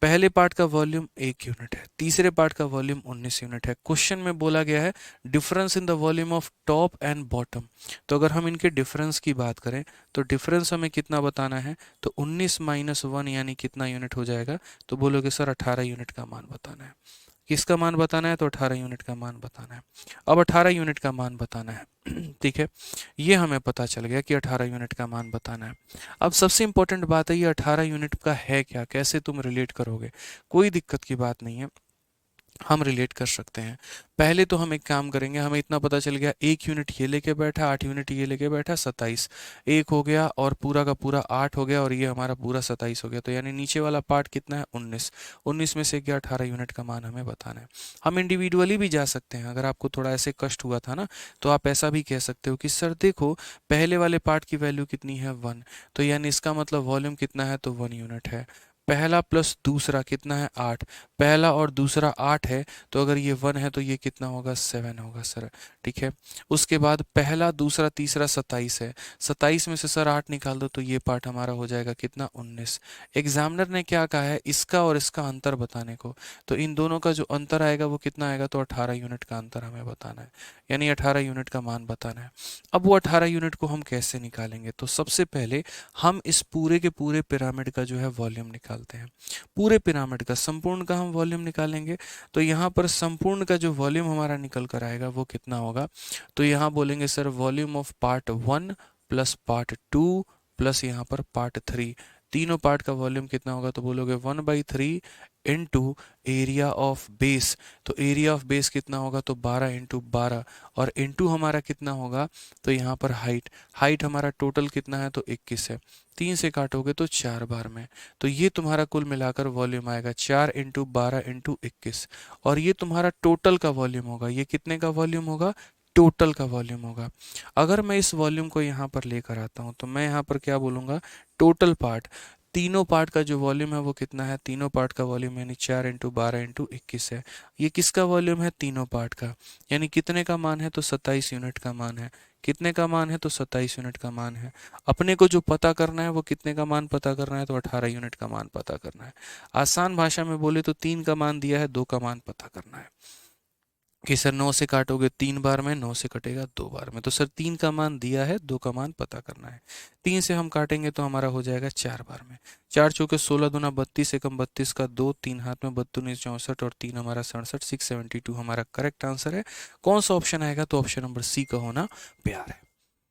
पहले पार्ट का वॉल्यूम 1 यूनिट है, तीसरे पार्ट का वॉल्यूम 19 यूनिट है। क्वेश्चन में बोला गया है difference in the volume of top and bottom. तो अगर हम इनके डिफरेंस की बात करें तो डिफरेंस हमें कितना बताना है, तो 19 - 1 यानी कितना यूनिट हो जाएगा, तो बोलोगे सर 18 यूनिट का मान बताना है। किसका मान बताना है? तो 18 यूनिट का मान बताना है। अब 18 यूनिट का मान बताना है ठीक है, ये हमें पता चल गया कि 18 यूनिट का मान बताना है। अब सबसे इंपॉर्टेंट बात है, ये 18 यूनिट का है क्या, कैसे तुम रिलेट करोगे? कोई दिक्कत की बात नहीं है, हम रिलेट कर सकते हैं। पहले तो हम एक काम करेंगे, हमें इतना पता चल गया, 1 यूनिट ये लेके बैठा, 8 यूनिट ये लेके बैठा, 27, एक हो गया और पूरा का पूरा 8 हो गया और ये हमारा पूरा 27 हो गया। तो यानी नीचे वाला पार्ट कितना है? 19। 19 में से गया 18 यूनिट का मान हमें बताना है। हम इंडिविजुअली भी जा सकते हैं, अगर आपको थोड़ा ऐसे कष्ट हुआ था ना, तो आप ऐसा भी कह सकते हो कि सर देखो, पहले वाले पार्ट की वैल्यू कितनी है? 1, तो यानी इसका मतलब वॉल्यूम कितना है? तो 1 यूनिट है। पहला प्लस दूसरा कितना है? 8। पहला और दूसरा 8 है, तो अगर ये 1 है तो ये कितना होगा? 7 होगा सर, ठीक है। उसके बाद पहला दूसरा तीसरा 27 है, 27 में से सर 8 निकाल दो तो ये पार्ट हमारा हो जाएगा कितना? 19। एग्जामिनर ने क्या कहा है? इसका और इसका अंतर बताने को, तो इन दोनों का जो अंतर आएगा वो कितना आएगा? तो 18 यूनिट का अंतर हमें बताना है, यानी 18 यूनिट का मान बताना है। अब वो 18 यूनिट को हम कैसे निकालेंगे? तो सबसे पहले हम इस पूरे के पूरे पिरामिड का जो है वॉल्यूम निकालते हैं। पूरे पिरामिड का, संपूर्ण का हम वॉल्यूम निकालेंगे। तो यहाँ पर संपूर्ण का जो वॉल्यूम हमारा निकल कर आएगा वो कितना होगा? तो यहाँ बोलेंगे sir volume of part 1 plus part 2 plus यहाँ पर पार्ट 3, तीनों पार्ट का वॉल्यूम कितना होगा? तो बोलोगे 1/3 इंटू एरिया ऑफ बेस। तो एरिया ऑफ बेस कितना होगा? तो 12 × 12, और इंटू हमारा कितना होगा? तो यहाँ पर हाइट, हाइट हमारा टोटल कितना है? तो 21 है, 3 से काटोगे तो 4 बार में, तो ये तुम्हारा कुल मिलाकर वॉल्यूम आएगा 4 × 12 × 21, और ये तुम्हारा टोटल का वॉल्यूम होगा। ये कितने का वॉल्यूम होगा? टोटल का वॉल्यूम होगा। अगर मैं इस वॉल्यूम को यहाँ पर लेकर आता हूँ तो मैं यहाँ पर क्या बोलूँगा? टोटल पार्ट, तीनों पार्ट का जो वॉल्यूम है वो कितना है? तीनों पार्ट का वॉल्यूम यानी 4 × 12 × 21 है। ये किसका वॉल्यूम है? तीनों पार्ट का। यानी कितने का मान है? तो 27 यूनिट का मान है। कितने का मान है? तो 27 यूनिट का मान है। अपने को जो पता करना है वो कितने का मान पता करना है? तो 18 यूनिट का मान पता करना है। आसान भाषा में बोले तो 3 का मान दिया है, 2 का मान पता करना है कि सर 9 से काटोगे 3 बार में, 9 से कटेगा 2 बार में, तो सर 3 का मान दिया है, 2 का मान पता करना है। 3 से हम काटेंगे तो हमारा हो जाएगा 4 बार में, 4 चौके 16 दूना 32, एकम 32 का 2, 3 हाथ में 32 64 और 3 हमारा 67, 672 हमारा करेक्ट आंसर है। कौन सा ऑप्शन आएगा? तो ऑप्शन नंबर सी का होना प्यार है।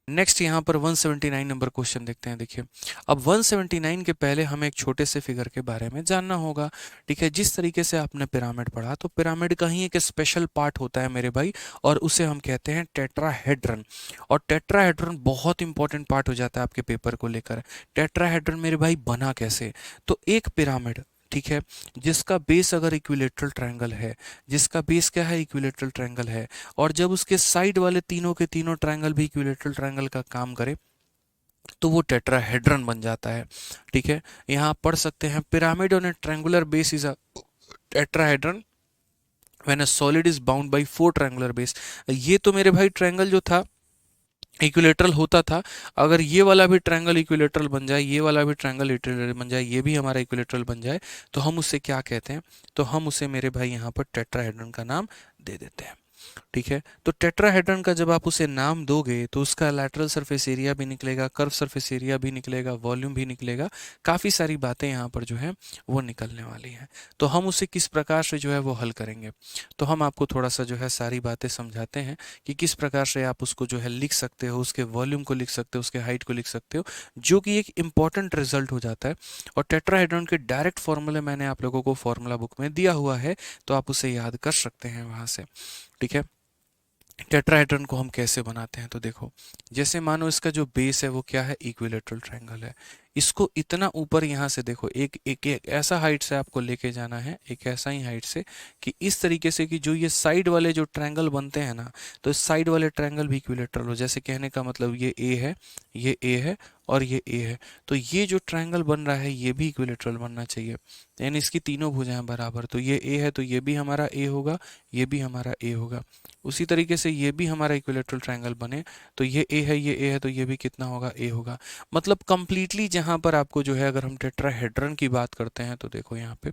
नेक्स्ट यहाँ पर 179 नंबर क्वेश्चन देखते हैं। देखिए, अब 179 के पहले हमें एक छोटे से फिगर के बारे में जानना होगा, ठीक है। जिस तरीके से आपने पिरामिड पढ़ा, तो पिरामिड का ही एक स्पेशल पार्ट होता है मेरे भाई, और उसे हम कहते हैं टेट्राहेड्रन। और टेट्राहेड्रन बहुत इंपॉर्टेंट पार्ट हो जाता है आपके पेपर को लेकर। टेट्राहेड्रन मेरे भाई बना कैसे? तो एक पिरामिड, ठीक है, जिसका बेस अगर इक्विलेटरल ट्रायंगल है, जिसका बेस क्या है? इक्विलेटरल ट्रायंगल है, और जब उसके साइड वाले तीनों के तीनों ट्रायंगल भी इक्विलेटरल ट्रायंगल का काम करे, तो वो टेट्राहेड्रन बन जाता है, ठीक है। यहाँ आप पढ़ सकते हैं, pyramid on A triangular base is a tetrahedron when a solid is bound by 4 triangular base. ये तो मेरे भाई ट्रायंगल जो था इक्विलेटरल होता था। अगर ये वाला भी ट्रायंगल इक्विलेटरल बन जाए, ये वाला भी ट्रायंगल इक्विलेटरल बन जाए, ये भी हमारा इक्विलेटरल बन जाए, तो हम उसे क्या कहते हैं? तो हम उसे मेरे भाई यहाँ पर टेट्राहेड्रन का नाम दे देते हैं, ठीक है। तो टेट्राहेड्रन का जब आप उसे नाम दोगे तो उसका लैटरल सरफेस एरिया भी निकलेगा, कर्व सरफेस एरिया भी निकलेगा, वॉल्यूम भी निकलेगा, काफ़ी सारी बातें यहाँ पर जो है वो निकलने वाली हैं। तो हम उसे किस प्रकार से जो है वो हल करेंगे, तो हम आपको थोड़ा सा जो है सारी बातें समझाते हैं कि किस प्रकार से आप उसको जो है लिख सकते हो, उसके वॉल्यूम को लिख सकते हो, उसके हाइट को लिख सकते हो, जो कि एक इंपॉर्टेंट रिजल्ट हो जाता है। और टेट्राहेड्रन के डायरेक्ट फॉर्मूले मैंने आप लोगों को फॉर्मूला बुक में दिया हुआ है, तो आप उसे याद कर सकते हैं वहाँ से, ठीक है। टेट्राहेड्रन को हम कैसे बनाते हैं? तो देखो, जैसे मानो इसका जो बेस है वो क्या है? इक्विलेटरल ट्रायंगल है। इसको इतना ऊपर यहाँ से देखो, एक ऐसा हाइट से आपको लेके जाना है, एक ऐसा ही हाइट से, कि इस तरीके से कि जो ये साइड वाले जो ट्रायंगल बनते हैं ना, तो इस साइड वाले ट्रायंगल भी इक्विलेटरल हो। जैसे कहने का मतलब ये ए है, ये ए है और ये ए है, तो ये जो ट्रायंगल बन रहा है ये भी इक्विलेटरल बनना चाहिए, यानी इसकी तीनों भुजाएं बराबर। तो ये ए है तो ये भी हमारा ए होगा, ये भी हमारा ए होगा। उसी तरीके से ये भी हमारा इक्विलेटरल ट्रायंगल बने, तो ये ए है, ये ए है, तो ये भी कितना होगा? ए होगा। मतलब कंप्लीटली जहाँ पर आपको जो है, अगर हम टेट्राहेड्रन की बात करते हैं तो देखो यहाँ पे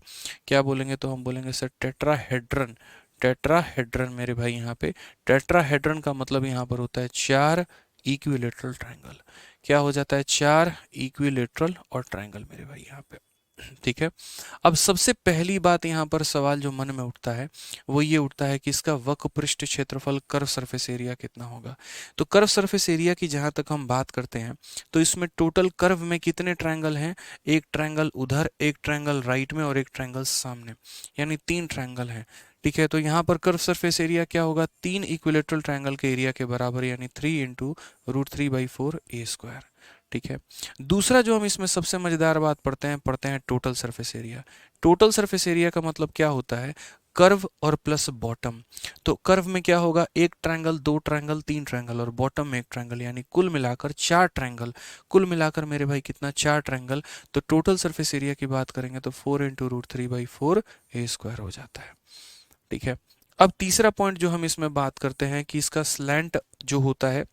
क्या बोलेंगे? तो हम बोलेंगे सर टेट्राहेड्रन। टेट्राहेड्रन मेरे भाई यहाँ पे, टेट्राहेड्रन का मतलब यहाँ पर होता है 4 इक्विलेटरल ट्रायंगल। क्या हो जाता है? 4 इक्विलेटरल और ट्रायंगल मेरे भाई यहाँ पे ठीक है। अब सबसे पहली बात यहाँ पर सवाल जो मन में उठता है वो ये उठता है कि इसका वक्र पृष्ठ क्षेत्रफल कर्व सरफेस एरिया कितना होगा। तो कर्व सरफेस एरिया की जहाँ तक हम बात करते हैं तो इसमें टोटल कर्व में कितने ट्रायंगल हैं, एक ट्रायंगल उधर, एक ट्रायंगल राइट में और एक ट्रायंगल सामने, यानी 3 ट्रायंगल हैं। ठीक है, तो यहाँ पर कर्व सरफेस एरिया क्या होगा, 3 इक्विलेटरल ट्रायंगल के एरिया के बराबर, यानी 3 इंटू √3/4 a²। ठीक है। दूसरा जो हम इसमें सबसे मजेदार बात पढ़ते हैं total surface area. Total surface area का मतलब क्या होता है, कर्व और प्लस बॉटम। तो कर्व में क्या होगा, एक ट्रायंगल, दो ट्रायंगल, तीन ट्रायंगल, और बॉटम में एक ट्रायंगल, यानी कुल मिलाकर 4 ट्रायंगल। कुल मिलाकर मेरे भाई कितना, 4 ट्रायंगल। तो टोटल सरफेस एरिया की बात करेंगे तो 4 इंटू √3/4 a² हो जाता है। ठीक है। अब तीसरा पॉइंट जो हम इसमें बात करते हैं कि इसका स्लैंट जो होता है,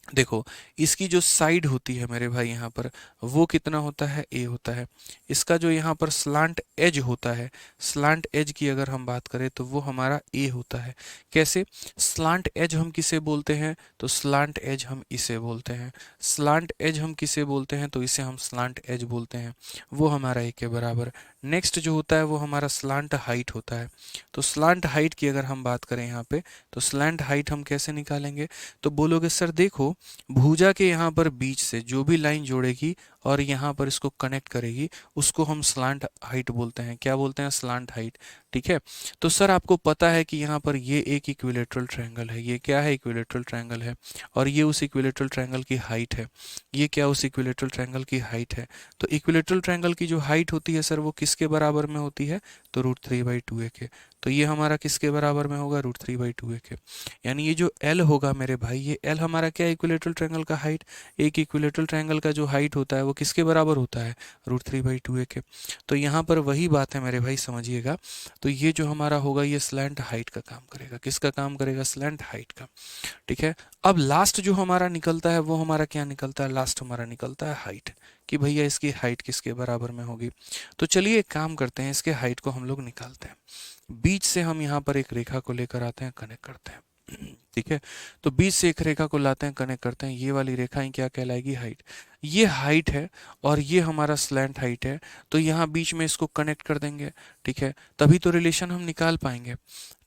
देखो इसकी जो साइड होती है मेरे भाई यहाँ पर, वो कितना होता है, ए होता है। इसका जो यहाँ पर स्लांट एज होता है, स्लांट एज की अगर हम बात करें तो वो हमारा ए होता है। कैसे, स्लांट एज हम किसे बोलते हैं, तो स्लांट एज हम इसे बोलते हैं। स्लांट एज हम किसे बोलते हैं, तो इसे हम स्लांट एज बोलते हैं, वो हमारा ए के बराबर। नेक्स्ट जो होता है वो हमारा स्लांट हाइट होता है। तो स्लांट हाइट की अगर हम बात करें यहाँ पे, तो स्लांट हाइट हम कैसे निकालेंगे, तो बोलोगे सर देखो भुजा के यहाँ पर बीच से जो भी लाइन जोड़ेगी और यहाँ पर इसको कनेक्ट करेगी उसको हम स्लांट हाइट बोलते हैं। क्या बोलते हैं, स्लांट हाइट। ठीक है। तो सर आपको पता है कि यहाँ पर ये एक इक्विलेटरल ट्रायंगल है, ये क्या है, इक्विलेटरल ट्रायंगल है, और ये उस इक्विलेटरल ट्रायंगल की हाइट है। ये क्या, उस इक्विलेटरल ट्रायंगल की हाइट है। तो इक्विलेटरल ट्रायंगल की जो हाइट होती है सर वो किसके बराबर में होती है, तो √3/2a के। तो ये हमारा किसके बराबर में होगा, √3/2a के। यानी ये जो L होगा मेरे भाई, ये L हमारा क्या है, इक्विलेटरल ट्रायंगल का हाइट। एक इक्विलेटरल ट्रायंगल का जो हाइट होता है वो किसके बराबर होता है, √3/2a के। तो यहाँ पर वही बात है मेरे भाई, समझिएगा। तो ये जो हमारा होगा ये स्लैंट हाइट का काम करेगा, किसका काम करेगा, स्लैंट हाइट का। ठीक है। अब लास्ट जो हमारा निकलता है वो हमारा क्या निकलता है, लास्ट हमारा निकलता है हाइट, कि भैया इसकी हाइट किसके बराबर में होगी। तो चलिए एक काम करते हैं, इसके हाइट को हम लोग निकालते हैं। बीच से हम यहाँ पर एक रेखा को लेकर आते हैं, कनेक्ट करते हैं। ठीक है। तो बीच से एक रेखा को लाते हैं, कनेक्ट करते हैं, ये वाली रेखा ही क्या कहलाएगी, हाइट। ये हाइट है और ये हमारा स्लैंट हाइट है। तो यहाँ बीच में इसको कनेक्ट कर देंगे। ठीक है, तभी तो रिलेशन हम निकाल पाएंगे।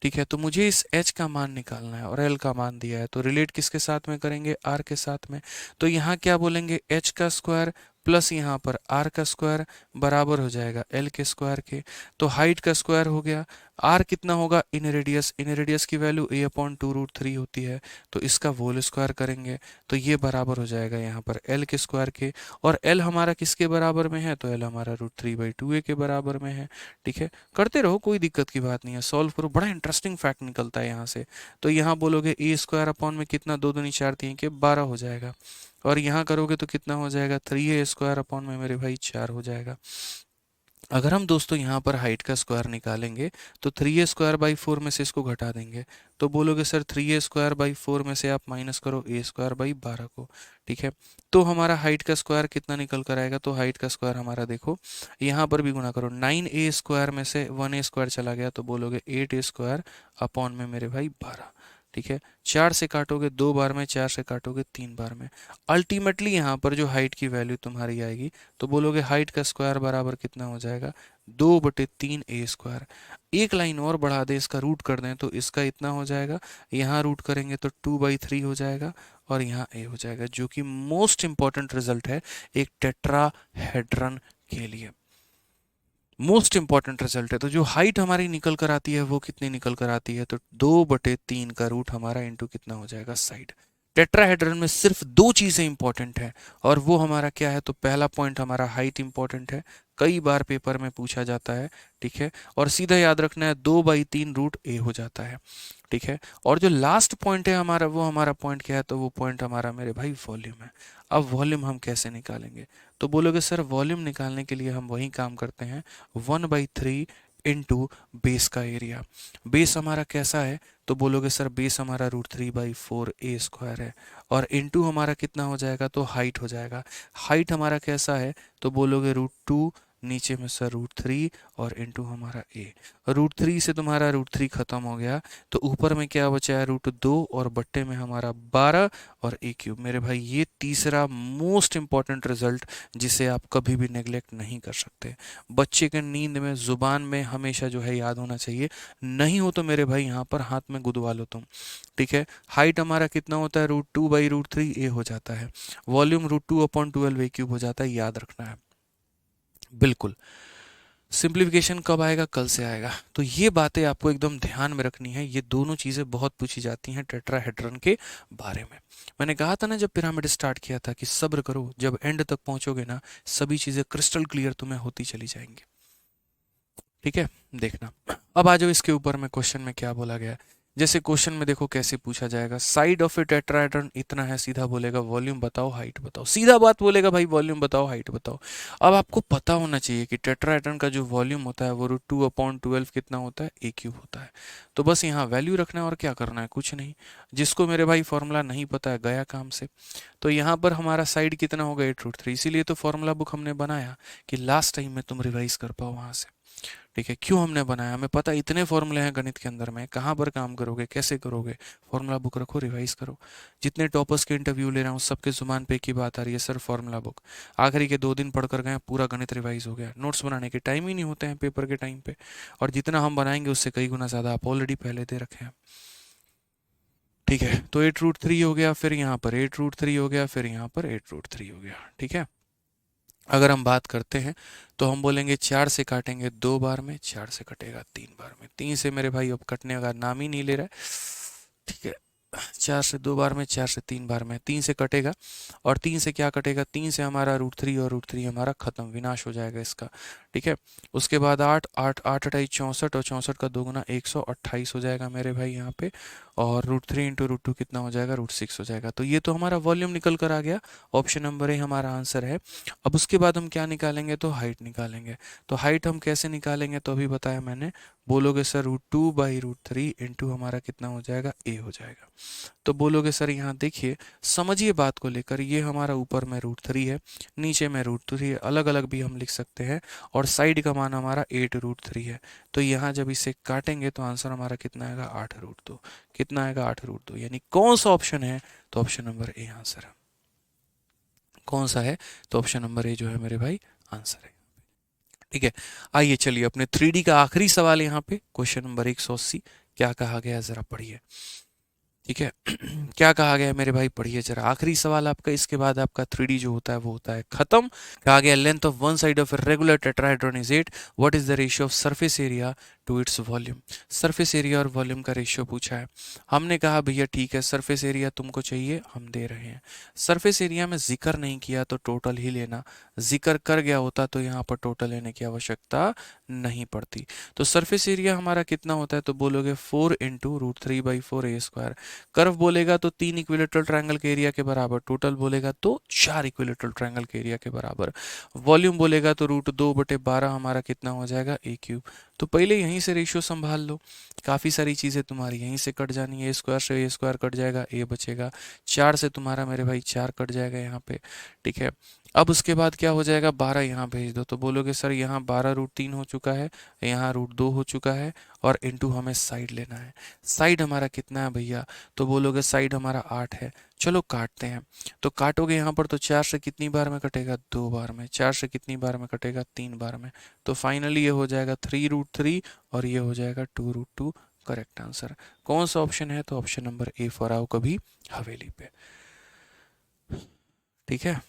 ठीक है, तो मुझे इस h का मान निकालना है और l का मान दिया है, तो रिलेट किसके साथ में करेंगे, r के साथ में। तो यहाँ क्या बोलेंगे, h का स्क्वायर प्लस यहाँ पर r का स्क्वायर बराबर हो जाएगा l के स्क्वायर के। तो हाइट का स्क्वायर हो गया, r कितना होगा, इन रेडियस, इन रेडियस की वैल्यू a/2√3 होती है। तो इसका होल स्क्वायर करेंगे तो ये बराबर हो जाएगा यहाँ पर l के स्क्वायर के। और l हमारा किसके बराबर में है, तो l हमारा √3/2a के बराबर में है। ठीक है, करते रहो, कोई दिक्कत की बात नहीं है, सॉल्व करो, बड़ा इंटरेस्टिंग फैक्ट निकलता है यहाँ से। तो यहाँ बोलोगे a² में कितना, 2 दूनी 4 3 के 12 हो जाएगा। और यहाँ करोगे तो कितना हो जाएगा, 3a² में मेरे भाई 4 हो जाएगा। अगर हम दोस्तों यहाँ पर हाइट का स्क्वायर निकालेंगे तो 3a² में से इसको घटा देंगे, तो बोलोगे सर 3a² में से आप माइनस करो a² 12 को। ठीक है, तो हमारा हाइट का स्क्वायर कितना निकल कर आएगा, तो हाइट का स्क्वायर हमारा देखो यहाँ पर भी गुना करो, 9a² में से 1a² चला गया तो बोलोगे 8a² में मेरे भाई 12। ठीक है, 4 से काटोगे 2 बार में, 4 से काटोगे 3 बार में। अल्टीमेटली यहाँ पर जो हाइट की वैल्यू तुम्हारी आएगी तो बोलोगे हाइट का स्क्वायर बराबर कितना हो जाएगा, 2/3a²। एक लाइन और बढ़ा दे, इसका रूट कर दें तो इसका इतना हो जाएगा, यहाँ रूट करेंगे तो 2/3 हो जाएगा और यहाँ a हो जाएगा, जो कि मोस्ट इंपॉर्टेंट रिजल्ट है एक टेट्राहेड्रन के लिए, मोस्ट इंपॉर्टेंट रिजल्ट है। तो जो हाइट हमारी निकल कर आती है वो कितनी निकल कर आती है, तो 2/3 का रूट हमारा इंटू कितना हो जाएगा, साइड। टेट्राहेड्रन में सिर्फ 2 चीजें इंपॉर्टेंट है और वो हमारा क्या है, तो पहला पॉइंट हमारा हाइट इंपॉर्टेंट है, कई बार पेपर में पूछा जाता है। ठीक है, और सीधा याद रखना है 2/3 रूट a हो जाता है। ठीक है, और जो लास्ट पॉइंट है हमारा, वो हमारा पॉइंट क्या है, तो वो पॉइंट हमारा मेरे भाई वॉल्यूम है। अब वॉल्यूम हम कैसे निकालेंगे, तो बोलोगे सर वॉल्यूम निकालने के लिए हम वही काम करते हैं, 1/3 इंटू बेस का एरिया। बेस हमारा कैसा है, तो बोलोगे सर बेस हमारा √3/4a² है, और इंटू हमारा कितना हो जाएगा, तो हाइट हो जाएगा। हाइट हमारा कैसा है, तो बोलोगे √2 नीचे में सर √3 और इंटू हमारा ए। √3 से तुम्हारा √3 खत्म हो गया, तो ऊपर में क्या बचा है √2 और बट्टे में हमारा 12 और ए क्यूब। मेरे भाई ये तीसरा मोस्ट इंपॉर्टेंट रिजल्ट जिसे आप कभी भी नेग्लेक्ट नहीं कर सकते। बच्चे के नींद में जुबान में हमेशा जो है याद होना चाहिए, नहीं हो तो मेरे भाई यहाँ पर हाथ में गुदवा लो तुम। ठीक है, हाइट हमारा कितना होता है √2/√3 ए हो जाता है, वॉल्यूम √2/12 ए क्यूब हो जाता है, याद रखना है बिल्कुल। सिंप्लीफिकेशन कब आएगा? कल से आएगा। तो ये बातें आपको एकदम ध्यान में रखनी है, ये दोनों चीज़ें बहुत पूछी जाती हैं टेट्राहेड्रन के बारे में। मैंने कहा था ना जब पिरामिड स्टार्ट किया था कि सब्र करो, जब एंड तक पहुंचोगे ना सभी चीज़ें क्रिस्टल क्लियर तुम्हें होती चली जाएंगी। ठीक है, देखना। अब आ जाओ इसके ऊपर में क्वेश्चन में क्या बोला गया है। जैसे क्वेश्चन में देखो कैसे पूछा जाएगा, साइड ऑफ ए टेट्राहेड्रन इतना है, सीधा बोलेगा वॉल्यूम बताओ हाइट बताओ, सीधा बात बोलेगा भाई वॉल्यूम बताओ हाइट बताओ। अब आपको पता होना चाहिए कि टेट्राहेड्रन का जो वॉल्यूम होता है वो √2/12 कितना होता है? ए क्यूब होता है। तो बस यहाँ वैल्यू रखना है और क्या करना है, कुछ नहीं। जिसको मेरे भाई फॉर्मूला नहीं पता है गया काम से। तो यहाँ पर हमारा साइड कितना होगा 8√3, इसीलिए तो फॉर्मूला बुक हमने बनाया कि लास्ट टाइम में तुम रिवाइज कर पाओ वहां से। ठीक है, क्यों हमने बनाया, हमें पता इतने फॉर्मूले हैं गणित के अंदर में, कहाँ पर काम करोगे, कैसे करोगे, फॉर्मूला बुक रखो, रिवाइज करो। जितने टॉपर्स के इंटरव्यू ले रहा हूँ सबके जुबान पे की बात आ रही है, सर फॉर्मूला बुक। आखिरी के 2 दिन पढ़ कर गए, पूरा गणित रिवाइज हो गया, नोट्स बनाने के टाइम ही नहीं होते हैं पेपर के टाइम पे, और जितना हम बनाएंगे उससे कई गुना ज़्यादा आप ऑलरेडी पहले दे रखे हैं। ठीक है, तो 8√3 हो गया, फिर यहाँ पर 8√3 हो गया, फिर यहाँ पर 8√3 हो गया। ठीक है, अगर हम बात करते हैं तो हम बोलेंगे 4 से काटेंगे 2 बार में, 4 से कटेगा 3 बार में, 3 से मेरे भाई अब कटने का नाम ही नहीं ले रहा है। ठीक है, 4 से 2 बार में, 4 से 3 बार में, 3 से कटेगा, और 3 से क्या कटेगा, 3 से हमारा √3 और √3 हमारा खत्म, विनाश हो जाएगा इसका। ठीक है, उसके बाद 8 8 8 28 64, और 64 का 2 गुना 128 हो जाएगा मेरे भाई यहाँ पे, और √3 इंटू √2 कितना हो जाएगा, √6 हो जाएगा। तो ये तो हमारा वॉल्यूम निकल कर आ गया, ऑप्शन नंबर ए हमारा आंसर है। अब उसके बाद हम क्या निकालेंगे, तो हाइट निकालेंगे। तो हाइट हम कैसे निकालेंगे, तो अभी बताया मैंने, बोलोगे सर √2/√3 इंटू हमारा कितना हो जाएगा, ए हो जाएगा। तो बोलोगे सर यहाँ देखिए, समझिए बात को लेकर, ये हमारा ऊपर में √3 है, नीचे में √3 है, अलग अलग भी हम लिख सकते हैं, और साइड का मान हमारा 8√3 है। तो यहाँ जब इसे काटेंगे तो आंसर हमारा कितना आएगा, 8√2। कितना आएगा, 8√2। यानी कौन सा ऑप्शन है, तो ऑप्शन नंबर ए आंसर है। कौन सा है, तो ऑप्शन नंबर ए जो है मेरे भाई आंसर है। ठीक है, आइए चलिए अपने 3D का आखिरी सवाल यहाँ पे, क्वेश्चन नंबर 180, क्या कहा गया है जरा पढ़िए। ठीक है, क्या कहा गया है मेरे भाई, पढ़िए जरा, आखिरी सवाल आपका, इसके बाद आपका 3D जो होता है वो होता है खत्म। कहा गया length of one side of a regular tetrahedron is 8, what is the ratio of surface area to its volume. Surface area और वॉल्यूम का रेशियो पूछा है। हमने कहा भैया ठीक है, सरफेस एरिया तुमको चाहिए, हम दे रहे हैं। सरफेस एरिया में जिक्र नहीं किया तो टोटल ही लेना, जिक्र कर गया होता तो यहाँ पर टोटल लेने की आवश्यकता नहीं पड़ती। तो सरफेस एरिया हमारा कितना होता है, तो बोलोगे 4 इंटू √3/4 ए स्क्वायर। कर्व बोलेगा तो 3 इक्विलेटरल ट्रायंगल के एरिया के बराबर, टोटल बोलेगा तो 4 इक्विलेटरल ट्रायंगल के एरिया के बराबर, वॉल्यूम बोलेगा तो √2/12 हमारा कितना हो जाएगा, ए क्यूब। तो पहले यहीं से रेशियो संभाल लो, काफ़ी सारी चीज़ें तुम्हारी यहीं से कट जानी है, ए स्क्वायर से ए स्क्वायर कट जाएगा, ए बचेगा, 4 से तुम्हारा मेरे भाई 4 कट जाएगा यहाँ पे। ठीक है, अब उसके बाद क्या हो जाएगा, 12 यहाँ भेज दो। तो बोलोगे सर यहाँ 12√3 हो चुका है, यहाँ √2 हो चुका है, और इंटू हमें साइड लेना है। साइड हमारा कितना है भैया, तो बोलोगे साइड हमारा 8 है। चलो काटते हैं, तो काटोगे यहाँ पर तो 4 से कितनी बार में कटेगा, 2 बार में, 4 से कितनी बार में कटेगा, 3 बार में। तो फाइनली ये हो जाएगा 3√3 और ये हो जाएगा 2√2। करेक्ट आंसर कौन सा ऑप्शन है, तो ऑप्शन नंबर ए फॉर आओ कभी हवेली पे। ठीक है।